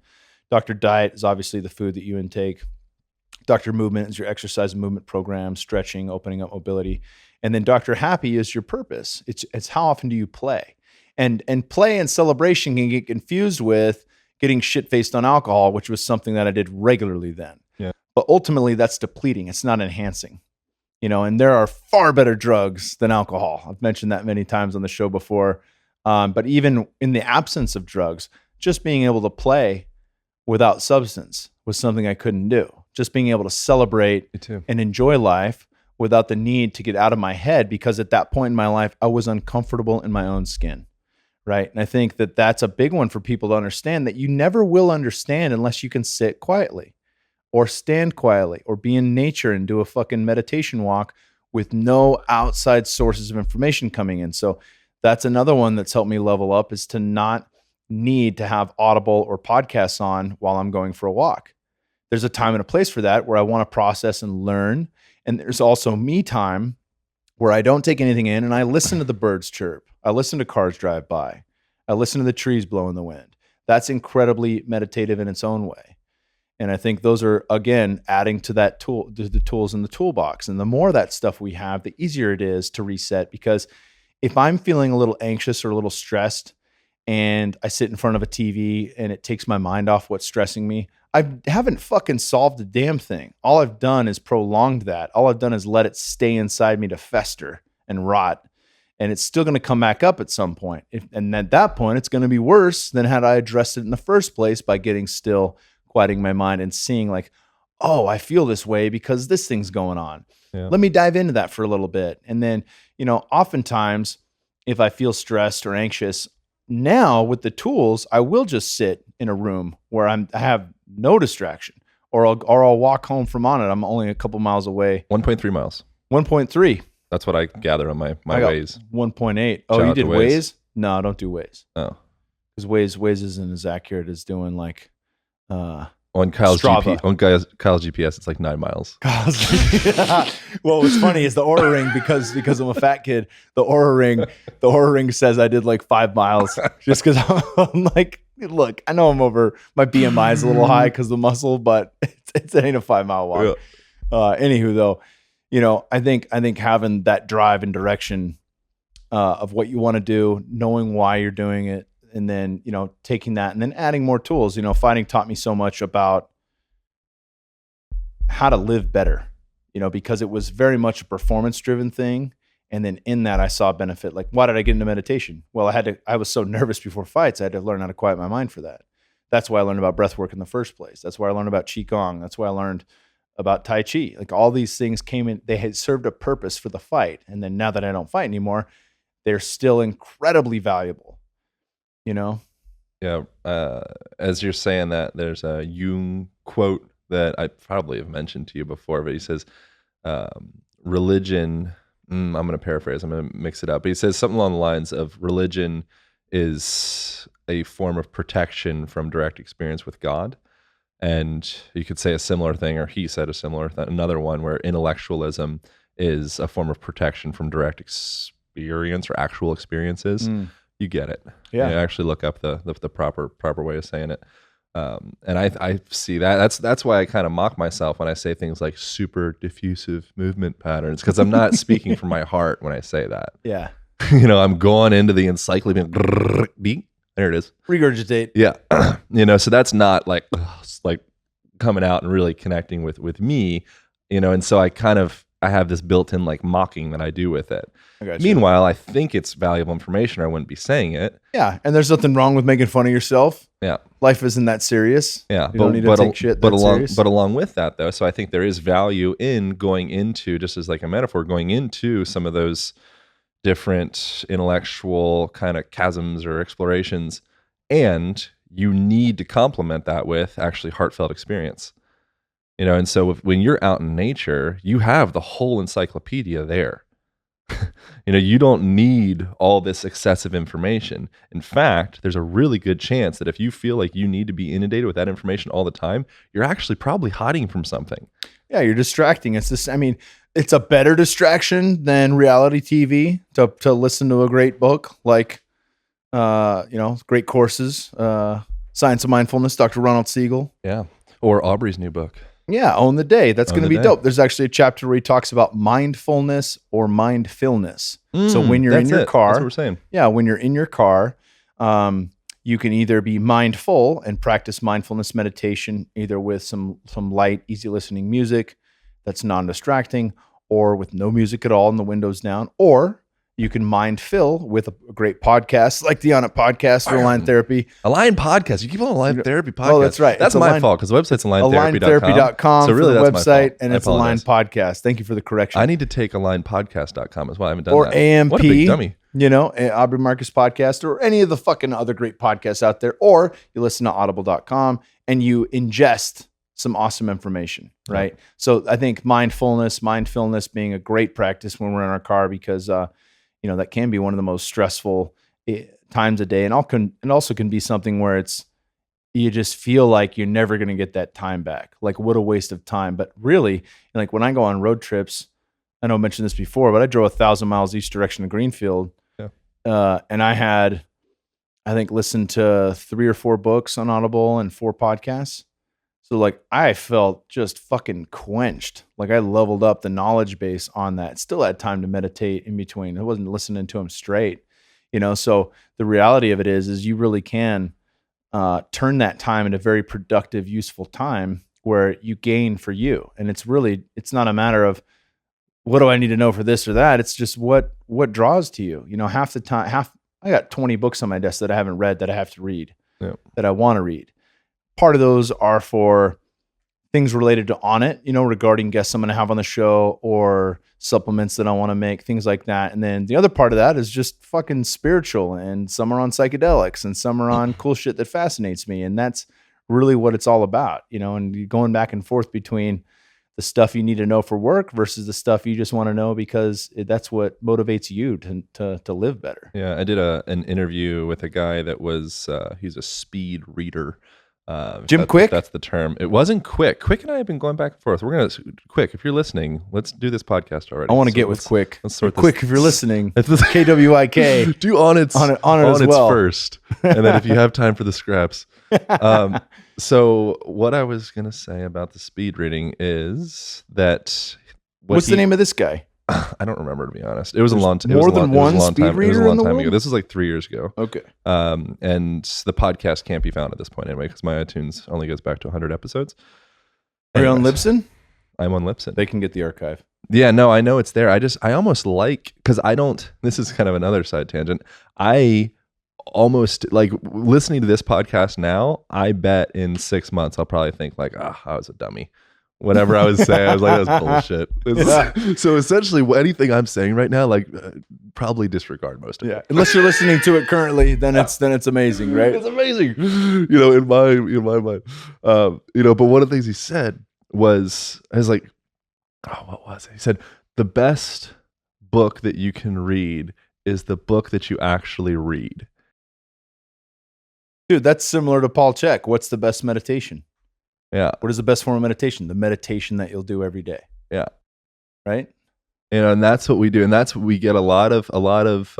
Dr. Diet is obviously the food that you intake. Dr. Movement is your exercise and movement program, stretching, opening up mobility. And then Dr. Happy is your purpose. It's how often do you play? And play and celebration can get confused with getting shit-faced on alcohol, which was something that I did regularly then. Yeah. But ultimately, that's depleting. It's not enhancing. And there are far better drugs than alcohol. I've mentioned that many times on the show before. But even in the absence of drugs, just being able to play without substance was something I couldn't do. Just being able to celebrate and enjoy life without the need to get out of my head, because at that point in my life, I was uncomfortable in my own skin. Right. And I think that that's a big one for people to understand, that you never will understand unless you can sit quietly or stand quietly or be in nature and do a fucking meditation walk with no outside sources of information coming in. So that's another one that's helped me level up, is to not need to have Audible or podcasts on while I'm going for a walk. There's a time and a place for that, where I want to process and learn. And there's also me time where I don't take anything in and I listen to the birds chirp. I listen to cars drive by. I listen to the trees blow in the wind. That's incredibly meditative in its own way. And I think those are, again, adding to that tool, the tools in the toolbox. And the more of that stuff we have, the easier it is to reset. Because if I'm feeling a little anxious or a little stressed and I sit in front of a TV and it takes my mind off what's stressing me, I haven't fucking solved a damn thing. All I've done is prolonged that. All I've done is let it stay inside me to fester and rot. And it's still going to come back up at some point. And at that point, it's going to be worse than had I addressed it in the first place by getting still, quieting my mind, and seeing like, oh, I feel this way because this thing's going on. Yeah. Let me dive into that for a little bit. And then, oftentimes if I feel stressed or anxious, now with the tools, I will just sit in a room where I have no distraction, or I'll walk home from Onnit. I'm only a couple miles away. 1.3 miles. 1.3. That's what I gather on my Waze. 1.8. Oh, you did Waze? No, I don't do Waze. Oh. Because Waze isn't as accurate as doing like on Kyle's GPS, it's like 9 miles. Well, what's funny is the Oura Ring, because I'm a fat kid, the Oura Ring says I did like 5 miles just because I'm like, look, I know I'm over, my BMI is a little high because of the muscle, but it ain't a 5 mile walk. Yeah. Anywho, though, I think having that drive and direction of what you want to do, knowing why you're doing it, and then, taking that and then adding more tools. Fighting taught me so much about how to live better, because it was very much a performance driven thing. And then in that I saw benefit. Like, why did I get into meditation? Well, I was so nervous before fights. I had to learn how to quiet my mind for that. That's why I learned about breath work in the first place. That's why I learned about Qigong. That's why I learned about Tai Chi. Like, all these things came in, they had served a purpose for the fight. And then now that I don't fight anymore, they're still incredibly valuable. Yeah. As you're saying that, there's a Jung quote that I probably have mentioned to you before, but he says, religion, I'm going to paraphrase, I'm going to mix it up, but he says something along the lines of religion is a form of protection from direct experience with God. And you could say a similar thing, or he said a similar another one, where intellectualism is a form of protection from direct experience or actual experiences. You get it. Yeah. Actually look up the proper way of saying it. And I see that. That's why I kind of mock myself when I say things like super diffusive movement patterns, because I'm not speaking from my heart when I say that. Yeah. I'm going into the encyclopedia. There it is. Regurgitate. Yeah. So that's not like coming out and really connecting with me, and so I have this built-in like mocking that I do with it. Meanwhile, I think it's valuable information, or I wouldn't be saying it. Yeah, and there's nothing wrong with making fun of yourself. Yeah. Life isn't that serious. Yeah. You don't need to take shit that serious. But along with that, though, so I think there is value in going into, just as like a metaphor, going into some of those different intellectual kind of chasms or explorations, and you need to complement that with actually heartfelt experience. And so when you're out in nature, you have the whole encyclopedia there. You don't need all this excessive information. In fact, there's a really good chance that if you feel like you need to be inundated with that information all the time, you're actually probably hiding from something. Yeah, you're distracting. It's a better distraction than reality TV to listen to a great book like, great courses, Science of Mindfulness, Dr. Ronald Siegel. Yeah. Or Aubrey's new book. Yeah, Own the Day. That's going to be dope. There's actually a chapter where he talks about mindfulness or mindfulness. So when you're in your car, that's what we're saying. Yeah, when you're in your car, you can either be mindful and practice mindfulness meditation, either with some light, easy listening music that's non-distracting, or with no music at all and the windows down, or you can mind fill with a great podcast like the Onnit podcast for Align Therapy. Align Podcast. You keep on Align Therapy podcast. Oh, that's right. That's my fault, because the website's AlignTherapy.com. So really, that's that's the website, my fault. and it's Align Podcast. Thank you for the correction. I need to take AlignPodcast.com as well. I haven't done or that. AMP. What a big dummy. Aubrey Marcus podcast, or any of the fucking other great podcasts out there. Or you listen to Audible.com and you ingest some awesome information, right? Yeah. So I think mindfulness being a great practice when we're in our car, because that can be one of the most stressful times a day, and also can be something where you just feel like you're never going to get that time back. Like, what a waste of time. But really, like when I go on road trips, I know I mentioned this before, but I drove 1,000 miles each direction to Greenfield, and I think listened to 3 or 4 books on Audible and 4 podcasts. So like I felt just fucking quenched. Like I leveled up the knowledge base on that. Still had time to meditate in between. I wasn't listening to them straight, So the reality of it is you really can turn that time into very productive, useful time where you gain for you. And it's not a matter of what do I need to know for this or that. It's just what draws to you. Half the time, I got 20 books on my desk that I haven't read that I have to read, that I want to read. Part of those are for things related to Onnit, regarding guests I'm going to have on the show or supplements that I want to make, things like that. And then the other part of that is just fucking spiritual, and some are on psychedelics and some are on cool shit that fascinates me. And that's really what it's all about, and you're going back and forth between the stuff you need to know for work versus the stuff you just want to know because that's what motivates you to live better. Yeah, I did an interview with a guy that was he's a speed reader. Jim Quick? That's the term. It wasn't Quick. Quick and I have been going back and forth. We're going to, Quick, if you're listening, let's do this podcast already. I want to get with Quick. Let's sort Quick, if you're listening, KWIK. Do Onnit as well. First. And then if you have time for the scraps. So what I was going to say about the speed reading is that... What's the name of this guy? I don't remember, to be honest. It was a long time. More than one speed reader in the world? It was a long time ago. This was like 3 years ago. Okay. And the podcast can't be found at this point anyway, because my iTunes only goes back to 100 episodes. Are you on Libsyn? I'm on Libsyn. They can get the archive. Yeah, no, I know it's there. I almost like, because this is kind of another side tangent. I almost like listening to this podcast now. I bet in 6 months, I'll probably think like, I was a dummy. Whatever I was saying, I was like, that's bullshit. So essentially, anything I'm saying right now, like, probably disregard most of it. Unless you're listening to it currently, then it's amazing, right? It's amazing, in my mind. But one of the things he said was, I was like, what was it? He said, the best book that you can read is the book that you actually read. Dude, that's similar to Paul Chek. What's the best meditation? Yeah. What is the best form of meditation? The meditation that you'll do every day. Yeah. Right? And that's what we do. And that's what we get a lot of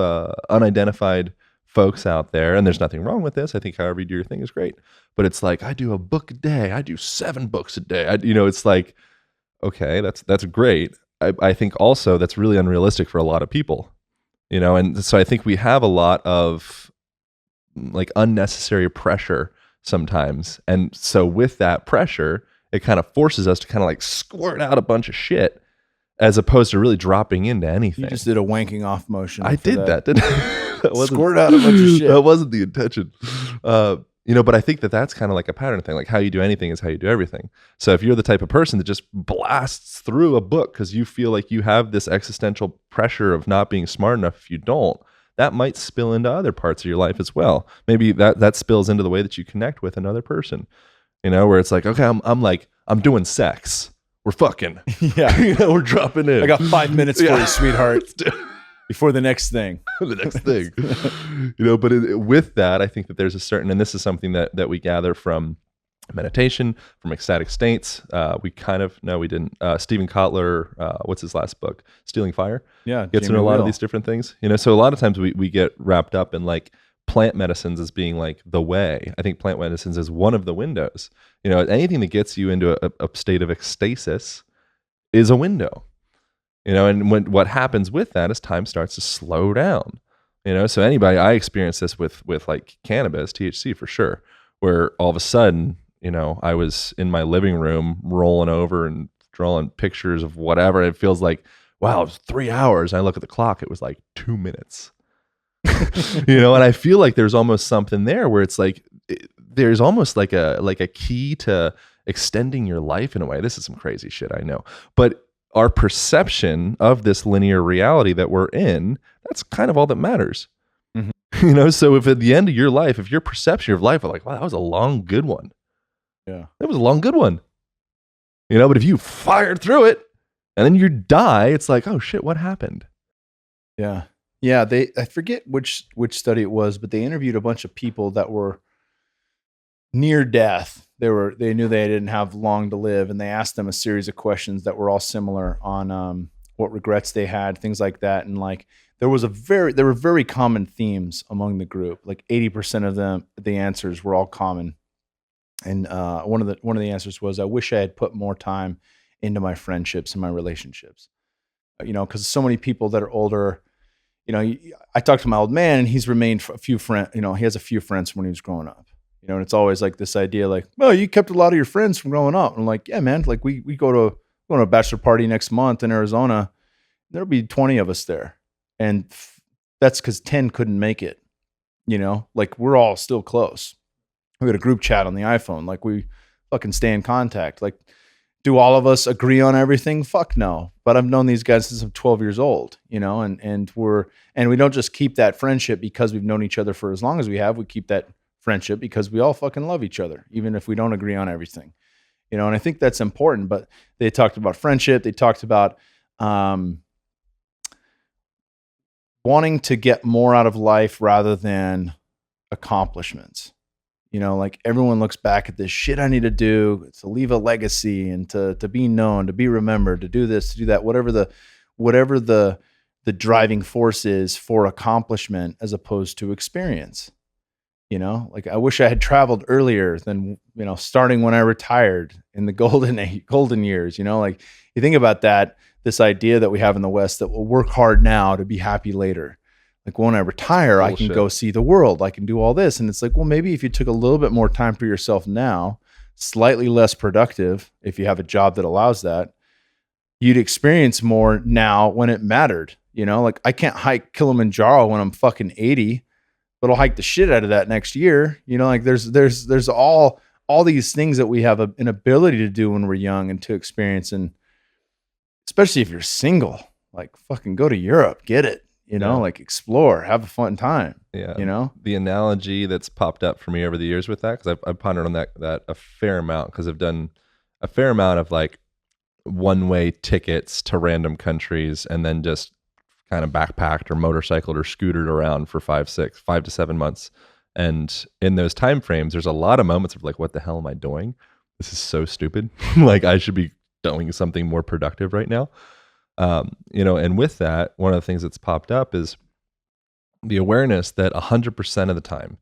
unidentified folks out there. And there's nothing wrong with this. I think however you do your thing is great. But it's like, I do a book a day. I do 7 books a day. It's like, okay, that's great. I think also that's really unrealistic for a lot of people. And so I think we have a lot of like unnecessary pressure sometimes. And so with that pressure, it kind of forces us to kind of like squirt out a bunch of shit as opposed to really dropping into anything. You just did a wanking off motion. I did that, didn't I? Squirt out a bunch of shit. That wasn't the intention. But I think that's kind of like a pattern thing. Like how you do anything is how you do everything. So if you're the type of person that just blasts through a book because you feel like you have this existential pressure of not being smart enough if you don't, that might spill into other parts of your life as well. Maybe that spills into the way that you connect with another person, where it's like, okay, I'm doing sex. We're fucking. Yeah. We're dropping in. I got 5 minutes for you, sweetheart. Before the next thing. The next thing. But with that, I think that there's a certain, and this is something that we gather from meditation, from ecstatic states. We didn't. Stephen Kotler, what's his last book? Stealing Fire. Yeah. Gets into a lot of these different things. So a lot of times we get wrapped up in like plant medicines as being like the way. I think plant medicines is one of the windows. Anything that gets you into a state of ecstasis is a window. And what happens with that is time starts to slow down. So I experience this with like cannabis, THC for sure, where all of a sudden, I was in my living room rolling over and drawing pictures of whatever. It feels like, wow, it was 3 hours. And I look at the clock, it was like 2 minutes. And I feel like there's almost something there where it's like, there's almost like a key to extending your life in a way. This is some crazy shit, I know. But our perception of this linear reality that we're in, that's kind of all that matters. Mm-hmm. So if at the end of your life, if your perception of life are like, wow, that was a long, good one. Yeah. That was a long, good one. But if you fired through it and then you die, it's like, oh shit, what happened? Yeah. Yeah. I forget which study it was, but they interviewed a bunch of people that were near death. They knew they didn't have long to live, and they asked them a series of questions that were all similar on what regrets they had, things like that. And like there were very common themes among the group. Like 80% of them, the answers were all common. And one of the answers was, I wish I had put more time into my friendships and my relationships. Because so many people that are older, I talked to my old man, and he's remained a few friends. He has a few friends from when he was growing up. You know, and it's always like this idea like, well, you kept a lot of your friends from growing up. And I'm like, yeah, man, like we go to a bachelor party next month in Arizona. There'll be 20 of us there. And that's because 10 couldn't make it. You know, like we're all still close. We got a group chat on the iPhone. Like we fucking stay in contact. Like, do all of us agree on everything? Fuck no. But I've known these guys since I'm 12 years old, you know, and we don't just keep that friendship because we've known each other for as long as we have. We keep that friendship because we all fucking love each other, even if we don't agree on everything, you know. And I think that's important. But they talked about friendship. They talked about wanting to get more out of life rather than accomplishments. You know, like everyone looks back at this shit I need to do to leave a legacy and to be known, to be remembered, to do this, to do that, whatever the driving force is for accomplishment as opposed to experience. You know, like I wish I had traveled earlier than, you know, starting when I retired in the golden years. You know, like you think about that, this idea that we have in the West that we'll work hard now to be happy later. Like when I retire, I can go see the world. I can do all this. And it's like, well, maybe if you took a little bit more time for yourself now, slightly less productive, if you have a job that allows that, you'd experience more now when it mattered. You know, like I can't hike Kilimanjaro when I'm fucking 80, but I'll hike the shit out of that next year. You know, like there's all these things that we have an ability to do when we're young and to experience. And especially if you're single, like fucking go to Europe, get it. You know, like explore, have a fun time. Yeah. You know, the analogy that's popped up for me over the years with that, because I've pondered on that a fair amount, because I've done a fair amount of like one-way tickets to random countries and then just kind of backpacked or motorcycled or scootered around for 5 to 7 months. And in those time frames, there's a lot of moments of like, what the hell am I doing? This is so stupid. Like I should be doing something more productive right now. You know, and with that, one of the things that's popped up is the awareness that 100% of the time,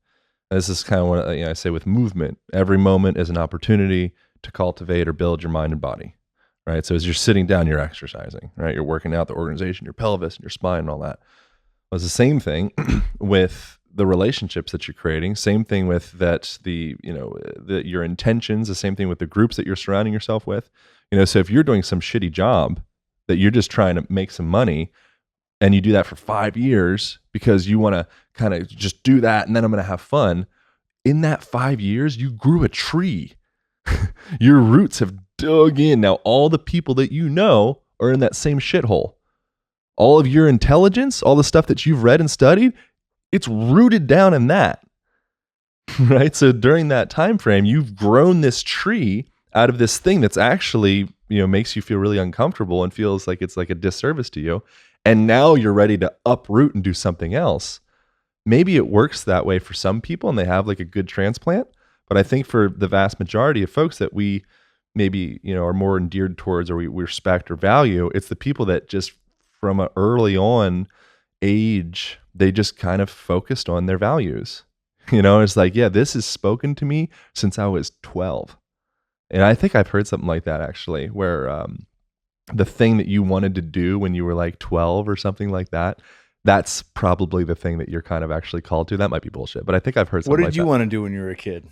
and this is kind of what I say with movement, every moment is an opportunity to cultivate or build your mind and body, right? So as you're sitting down, you're exercising, right? You're working out the organization, your pelvis and your spine and all that. Well, it's the same thing with the relationships that you're creating, same thing with that, your intentions, the same thing with the groups that you're surrounding yourself with. You know, so if you're doing some shitty job that you're just trying to make some money and you do that for 5 years because you want to kind of just do that and then I'm going to have fun. In that 5 years, you grew a tree. Your roots have dug in. Now, all the people that you know are in that same shithole. All of your intelligence, all the stuff that you've read and studied, it's rooted down in that. Right? So during that time frame, you've grown this tree out of this thing that's actually, you know, makes you feel really uncomfortable and feels like it's like a disservice to you. And now you're ready to uproot and do something else. Maybe it works that way for some people and they have like a good transplant. But I think for the vast majority of folks that we maybe, you know, are more endeared towards or we respect or value, it's the people that just from an early on age, they just kind of focused on their values. You know, it's like, yeah, this has spoken to me since I was 12. And I think I've heard something like that actually, where the thing that you wanted to do when you were like 12 or something like that, that's probably the thing that you're kind of actually called to. That might be bullshit, but I think I've heard something like that. What did you want to do when you were a kid?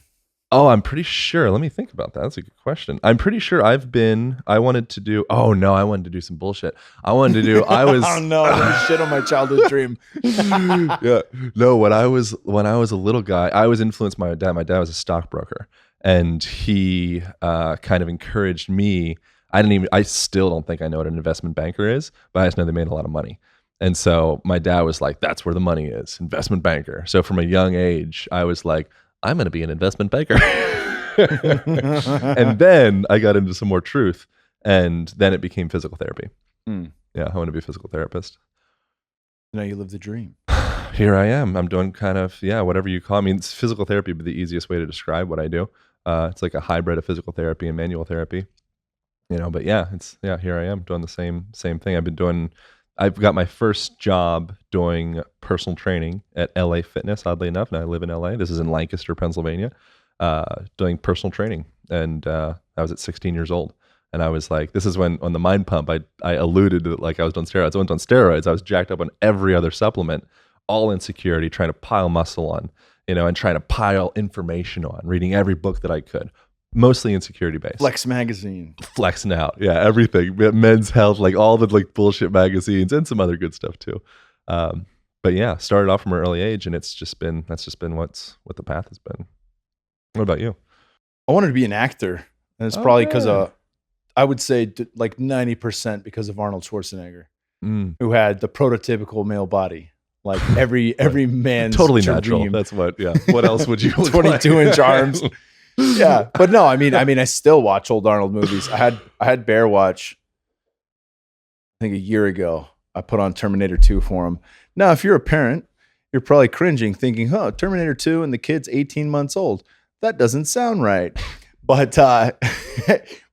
Oh, I'm pretty sure. Let me think about that. That's a good question. I'm pretty sure I wanted to do some bullshit. I was oh no, shit on my childhood dream. Yeah. No, when I was a little guy, I was influenced by my dad. My dad was a stockbroker. And he kind of encouraged me. I still don't think I know what an investment banker is, but I just know they made a lot of money. And so my dad was like, that's where the money is, investment banker. So from a young age, I was like, I'm going to be an investment banker. And then I got into some more truth. And then it became physical therapy. Yeah, I want to be a physical therapist. Now you live the dream. Here I am. I'm doing kind of, whatever you call it. I mean, it's physical therapy, but the easiest way to describe what I do. It's like a hybrid of physical therapy and manual therapy, you know, but here I am doing the same thing. I've got my first job doing personal training at LA Fitness, oddly enough. Now I live in LA. This is in Lancaster, Pennsylvania, doing personal training. And I was at 16 years old. And I was like, this is when on the Mind Pump, I alluded to like I was on steroids. I went on steroids. I was jacked up on every other supplement, all insecurity, trying to pile muscle on. and trying to pile information on, reading every book that I could, mostly insecurity based. Flex magazine. Flexing out. Yeah, everything. Men's Health, like all the like bullshit magazines and some other good stuff too. But yeah, started off from an early age, and that's just been what the path has been. What about you? I wanted to be an actor. And it's probably because I would say like 90% because of Arnold Schwarzenegger, who had the prototypical male body. Like every man's totally dream. natural. That's what, yeah. What else would you look 22-inch arms. Yeah. But no, I mean, I still watch old Arnold movies. I had Bear watch, I think a year ago. I put on Terminator 2 for him. Now, if you're a parent, you're probably cringing thinking, Terminator 2 and the kid's 18 months old. That doesn't sound right. But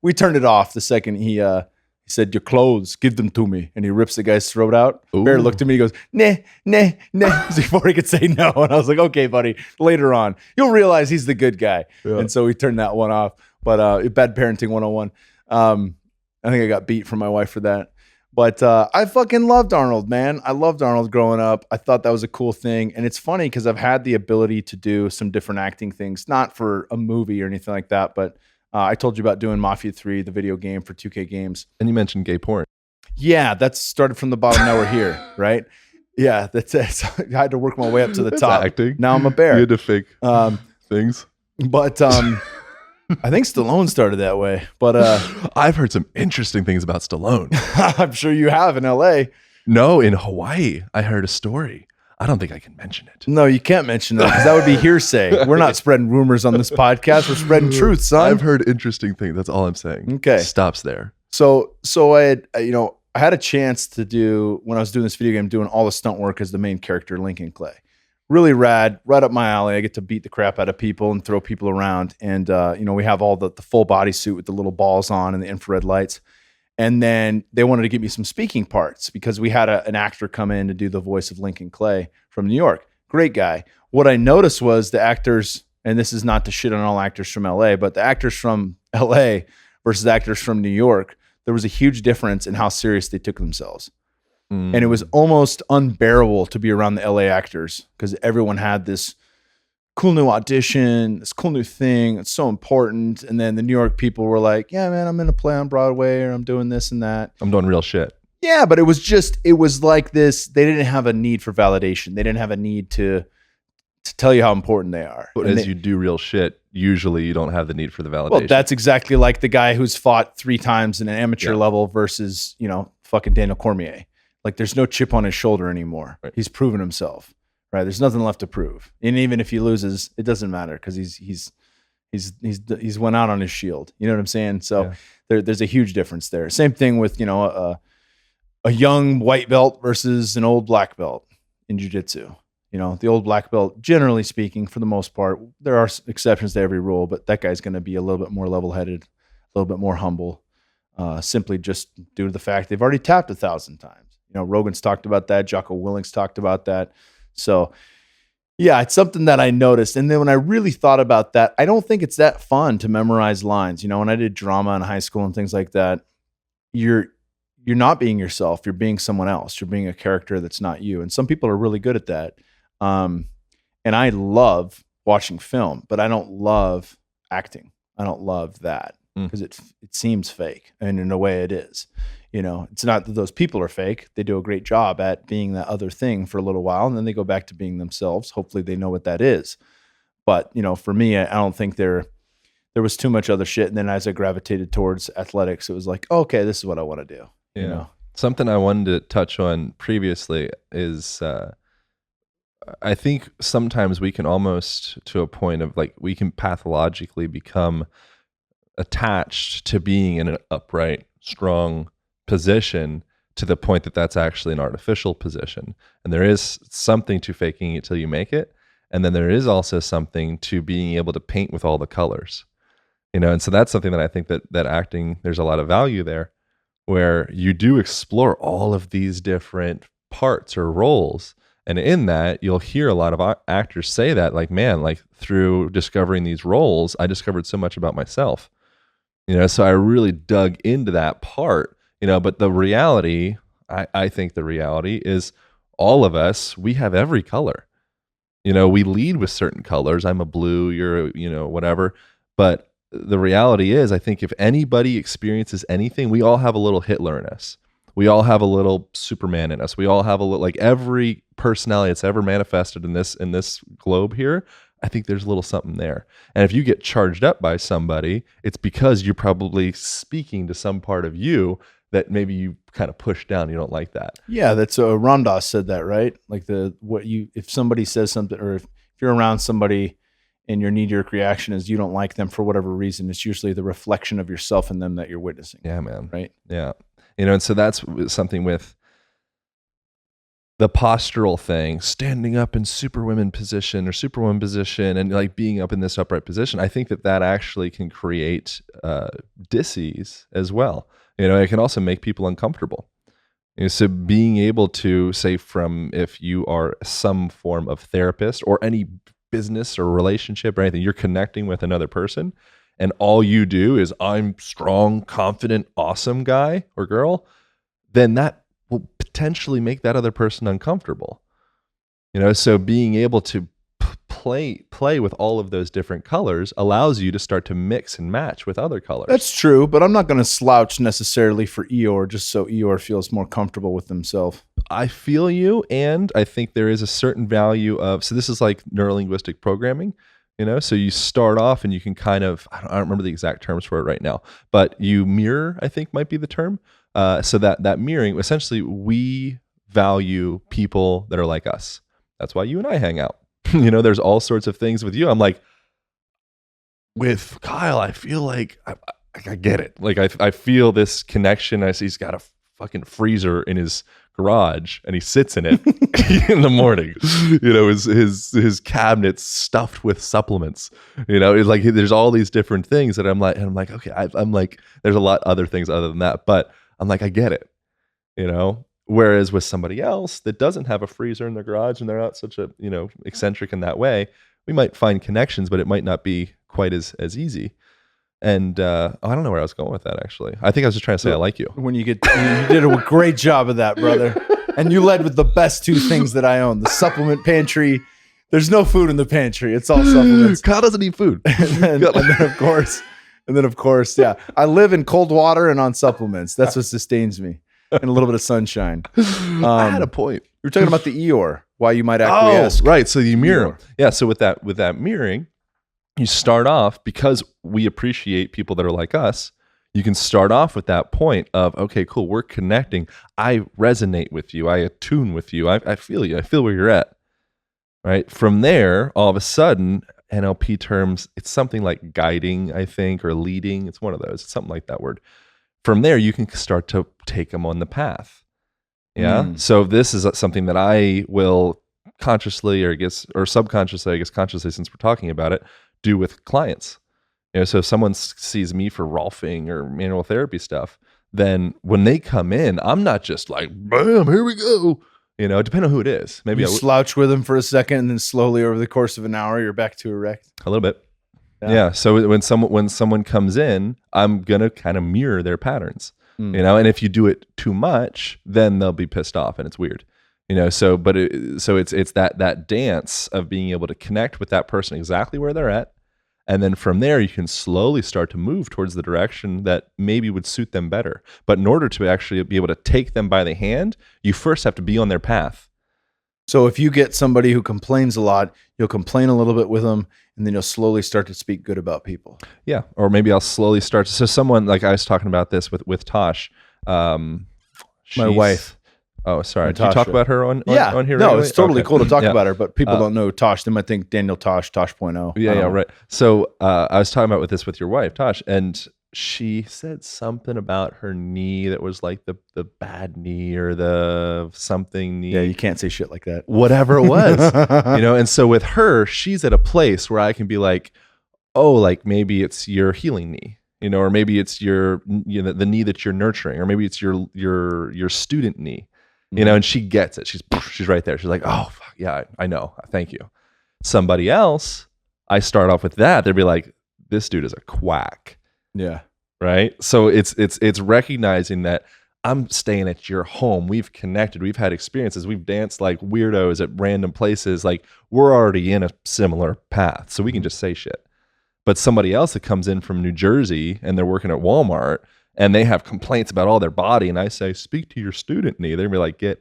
we turned it off the second he said, your clothes, give them to me. And he rips the guy's throat out. Ooh. Bear looked at me, he goes, nah, before he could say no. And I was like, okay, buddy, later on, you'll realize he's the good guy. Yeah. And so we turned that one off. But bad parenting 101. I think I got beat from my wife for that. But I fucking loved Arnold, man. I loved Arnold growing up. I thought that was a cool thing. And it's funny because I've had the ability to do some different acting things, not for a movie or anything like that, but I told you about doing Mafia 3, the video game for 2K Games. And you mentioned gay porn. Yeah, that's started from the bottom. Now we're here, right? Yeah, that's it. So I had to work my way up to the top. Acting. Now I'm a bear. You had to fake things. But I think Stallone started that way. But I've heard some interesting things about Stallone. I'm sure you have in LA. No, in Hawaii, I heard a story. I don't think I can mention it. No, you can't mention that because that would be hearsay. We're not spreading rumors on this podcast. We're spreading truth, son. I've heard interesting things. That's all I'm saying. Okay. Stops there. So I had, I had a chance to do, when I was doing this video game, doing all the stunt work as the main character, Lincoln Clay. Really rad, right up my alley. I get to beat the crap out of people and throw people around. And, we have all the full body suit with the little balls on and the infrared lights. And then they wanted to give me some speaking parts because we had an actor come in to do the voice of Lincoln Clay from New York. Great guy. What I noticed was the actors, and this is not to shit on all actors from LA, but the actors from LA versus actors from New York, there was a huge difference in how serious they took themselves. And it was almost unbearable to be around the LA actors because everyone had this cool new audition, this cool new thing. It's so important. And then the New York people were like, yeah, man, I'm in a play on Broadway or I'm doing this and that. I'm doing real shit. Yeah, but it was like this. They didn't have a need for validation. They didn't have a need to tell you how important they are. But you do real shit, usually you don't have the need for the validation. Well, that's exactly like the guy who's fought 3 times in an amateur level versus, fucking Daniel Cormier. Like there's no chip on his shoulder anymore. Right. He's proven himself. Right? There's nothing left to prove. And even if he loses, it doesn't matter because he's went out on his shield. You know what I'm saying? So there's a huge difference there. Same thing with, a young white belt versus an old black belt in jiu-jitsu. The old black belt, generally speaking, for the most part, there are exceptions to every rule, but that guy's going to be a little bit more level-headed, a little bit more humble, simply just due to the fact they've already tapped 1,000 times. Rogan's talked about that. Jocko Willink's talked about that. So, yeah, it's something that I noticed. And then when I really thought about that, I don't think it's that fun to memorize lines. When I did drama in high school and things like that, you're not being yourself. You're being someone else. You're being a character that's not you. And some people are really good at that. And I love watching film, but I don't love acting. I don't love that because it seems fake. And in a way it is. It's not that those people are fake. They do a great job at being that other thing for a little while, and then they go back to being themselves. Hopefully they know what that is. But, for me, I don't think there was too much other shit. And then as I gravitated towards athletics, it was like, okay, this is what I want to do. Yeah. Something I wanted to touch on previously is I think sometimes we can almost, to a point of like, we can pathologically become attached to being in an upright, strong position to the point that that's actually an artificial position. And there is something to faking it till you make it. And then there is also something to being able to paint with all the colors, and so that's something that I think that acting, there's a lot of value there where you do explore all of these different parts or roles. And in that, you'll hear a lot of actors say that, like, man, like through discovering these roles, I discovered so much about myself. So I really dug into that part. But the reality, I think the reality is all of us, we have every color. We lead with certain colors. I'm a blue, you're whatever. But the reality is, I think if anybody experiences anything, we all have a little Hitler in us. We all have a little Superman in us. We all have a little, like every personality that's ever manifested in this globe here, I think there's a little something there. And if you get charged up by somebody, it's because you're probably speaking to some part of you that maybe you kind of push down. You don't like that. Yeah, that's Ram Dass said that, right? Like if somebody says something, or if you're around somebody and your knee-jerk reaction is you don't like them for whatever reason, it's usually the reflection of yourself in them that you're witnessing. Yeah, man. Right? Yeah. And so that's something with the postural thing, standing up in superwoman position or superwoman position and like being up in this upright position. I think that actually can create dis-ease as well. It can also make people uncomfortable. So being able to say, from if you are some form of therapist or any business or relationship or anything, you're connecting with another person and all you do is I'm strong, confident, awesome guy or girl, then that will potentially make that other person uncomfortable. So being able to play with all of those different colors allows you to start to mix and match with other colors. That's true, but I'm not going to slouch necessarily for Eeyore just so Eeyore feels more comfortable with himself. I feel you, and I think there is a certain value of, so this is like neurolinguistic programming, so you start off and you can kind of, I don't remember the exact terms for it right now, but you mirror, I think might be the term. So that mirroring, essentially we value people that are like us. That's why you and I hang out. There's all sorts of things with you. I'm like, with Kyle, I feel like I get it. Like I feel this connection. I see he's got a fucking freezer in his garage and he sits in it in the morning. His cabinet's stuffed with supplements. It's like there's all these different things that I'm like, okay, I'm like, there's a lot other things other than that, but I'm like, I get it. Whereas with somebody else that doesn't have a freezer in their garage and they're not such a, eccentric in that way, we might find connections, but it might not be quite as easy. And I don't know where I was going with that, actually. I think I was just trying to say I like you. You did a great job of that, brother. And you led with the best two things that I own, the supplement pantry. There's no food in the pantry. It's all supplements. Kyle doesn't eat food. and then of course, yeah. I live in cold water and on supplements. That's what sustains me. And a little bit of sunshine. I had a point. You were talking about the Eeyore, why you might acquiesce. Oh, right. So you mirror. Yeah. So with that mirroring, you start off, because we appreciate people that are like us, you can start off with that point of, okay, cool, we're connecting. I resonate with you. I attune with you. I feel you. I feel where you're at. Right. From there, all of a sudden, NLP terms, it's something like guiding, I think, or leading. It's one of those. It's something like that word. From there, you can start to take them on the path. Yeah. So this is something that I will consciously, or subconsciously, I guess consciously, since we're talking about it, do with clients. So if someone sees me for Rolfing or manual therapy stuff, then when they come in, I'm not just like, bam, here we go. Depending on who it is. Maybe you slouch with them for a second, and then slowly over the course of an hour, you're back to erect. A little bit. Yeah. So when someone comes in, I'm gonna kind of mirror their patterns, and if you do it too much, then they'll be pissed off, and it's weird, So it's that dance of being able to connect with that person exactly where they're at, and then from there you can slowly start to move towards the direction that maybe would suit them better. But in order to actually be able to take them by the hand, you first have to be on their path. So if you get somebody who complains a lot, you'll complain a little bit with them, and then you'll slowly start to speak good about people. Yeah. Or maybe I'll slowly start to, so someone, like I was talking about this with Tosh. My wife. Oh, sorry. Did you talk about her on here? No, regularly? It's totally cool to talk about her, but people don't know Tosh. They might think Daniel Tosh, Tosh.0. Yeah, right. So I was talking about with your wife, Tosh, and she said something about her knee that was like the bad knee or the something knee. Yeah, you can't say shit like that. Whatever it was, And so with her, she's at a place where I can be like, oh, like maybe it's your healing knee, or maybe it's your, the knee that you're nurturing, or maybe it's your student knee, and she gets it. She's right there. She's like, oh, fuck, yeah, I know. Thank you. Somebody else, I start off with that. They'd be like, this dude is a quack. Yeah. Right. So it's recognizing that I'm staying at your home. We've connected. We've had experiences. We've danced like weirdos at random places. Like we're already in a similar path. So we can just say shit. But somebody else that comes in from New Jersey and they're working at Walmart and they have complaints about all their body, and I say, speak to your student knee. They're gonna be like, this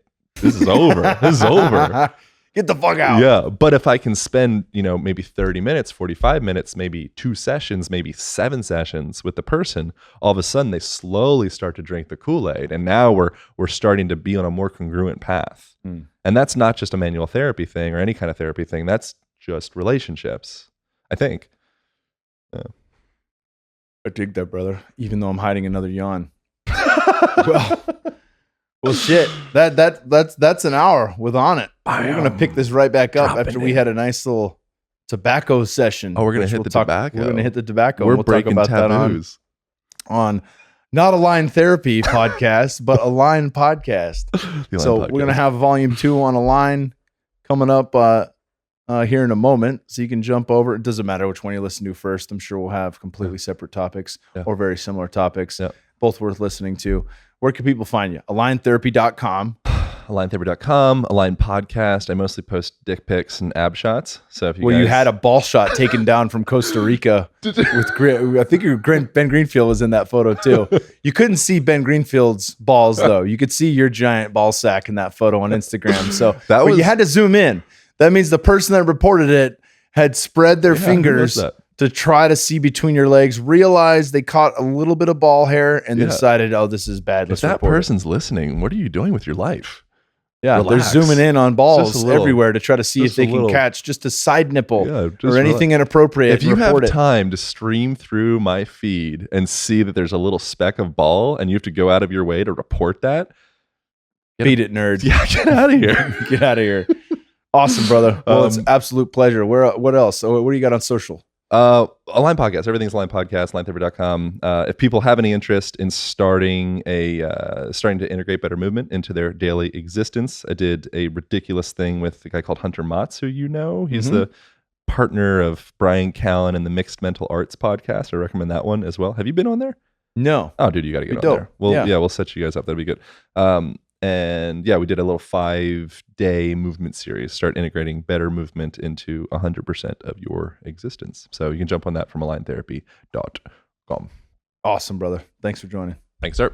is over. This is over. Get the fuck out. Yeah. But if I can spend, maybe 30 minutes, 45 minutes, maybe 2 sessions, maybe 7 sessions with the person, all of a sudden they slowly start to drink the Kool-Aid. And now we're starting to be on a more congruent path. And that's not just a manual therapy thing or any kind of therapy thing. That's just relationships, I think. Yeah. I dig that, brother. Even though I'm hiding another yawn. Well, shit. That's an hour with Onnit. We're gonna pick this right back up after we had a nice little tobacco session. Oh, we're gonna hit the tobacco. We're gonna hit the tobacco. We're we'll breaking talk about taboos. that on not Align Therapy podcast, but Align podcast. We're gonna have volume 2 on Align coming up here in a moment, so you can jump over. It doesn't matter which one you listen to first. I'm sure we'll have completely separate topics or very similar topics, both worth listening to. Where can people find you? AlignTherapy.com. AlignTherapy.com, Align Podcast. I mostly post dick pics and ab shots. So if you had a ball shot taken down from Costa Rica with I think Ben Greenfield was in that photo too. You couldn't see Ben Greenfield's balls though. You could see your giant ball sack in that photo on Instagram. So you had to zoom in. That means the person that reported it had spread their fingers to try to see between your legs, realized they caught a little bit of ball hair, and decided, oh, this is bad. If that person's listening, what are you doing with your life? Yeah, relax. They're zooming in on balls everywhere to try to see if they can catch just a side nipple or anything inappropriate. If you have time to stream through my feed and see that there's a little speck of ball and you have to go out of your way to report that, beat it, nerd. Yeah, get out of here. Get out of here. Awesome, brother. Well, it's an absolute pleasure. What else? What do you got on social? Align Podcast. Everything's Align Podcast, AlignTherapy.com. If people have any interest in starting to integrate better movement into their daily existence, I did a ridiculous thing with a guy called Hunter Motz, who he's the partner of Brian Callen and the Mixed Mental Arts podcast. I recommend that one as well. Have you been on there? No. Oh, dude, you got to get on there. We'll set you guys up. That'd be good. And we did a little 5-day movement series, start integrating better movement into 100% of your existence. So you can jump on that from aligntherapy.com. Awesome, brother. Thanks for joining. Thanks, sir.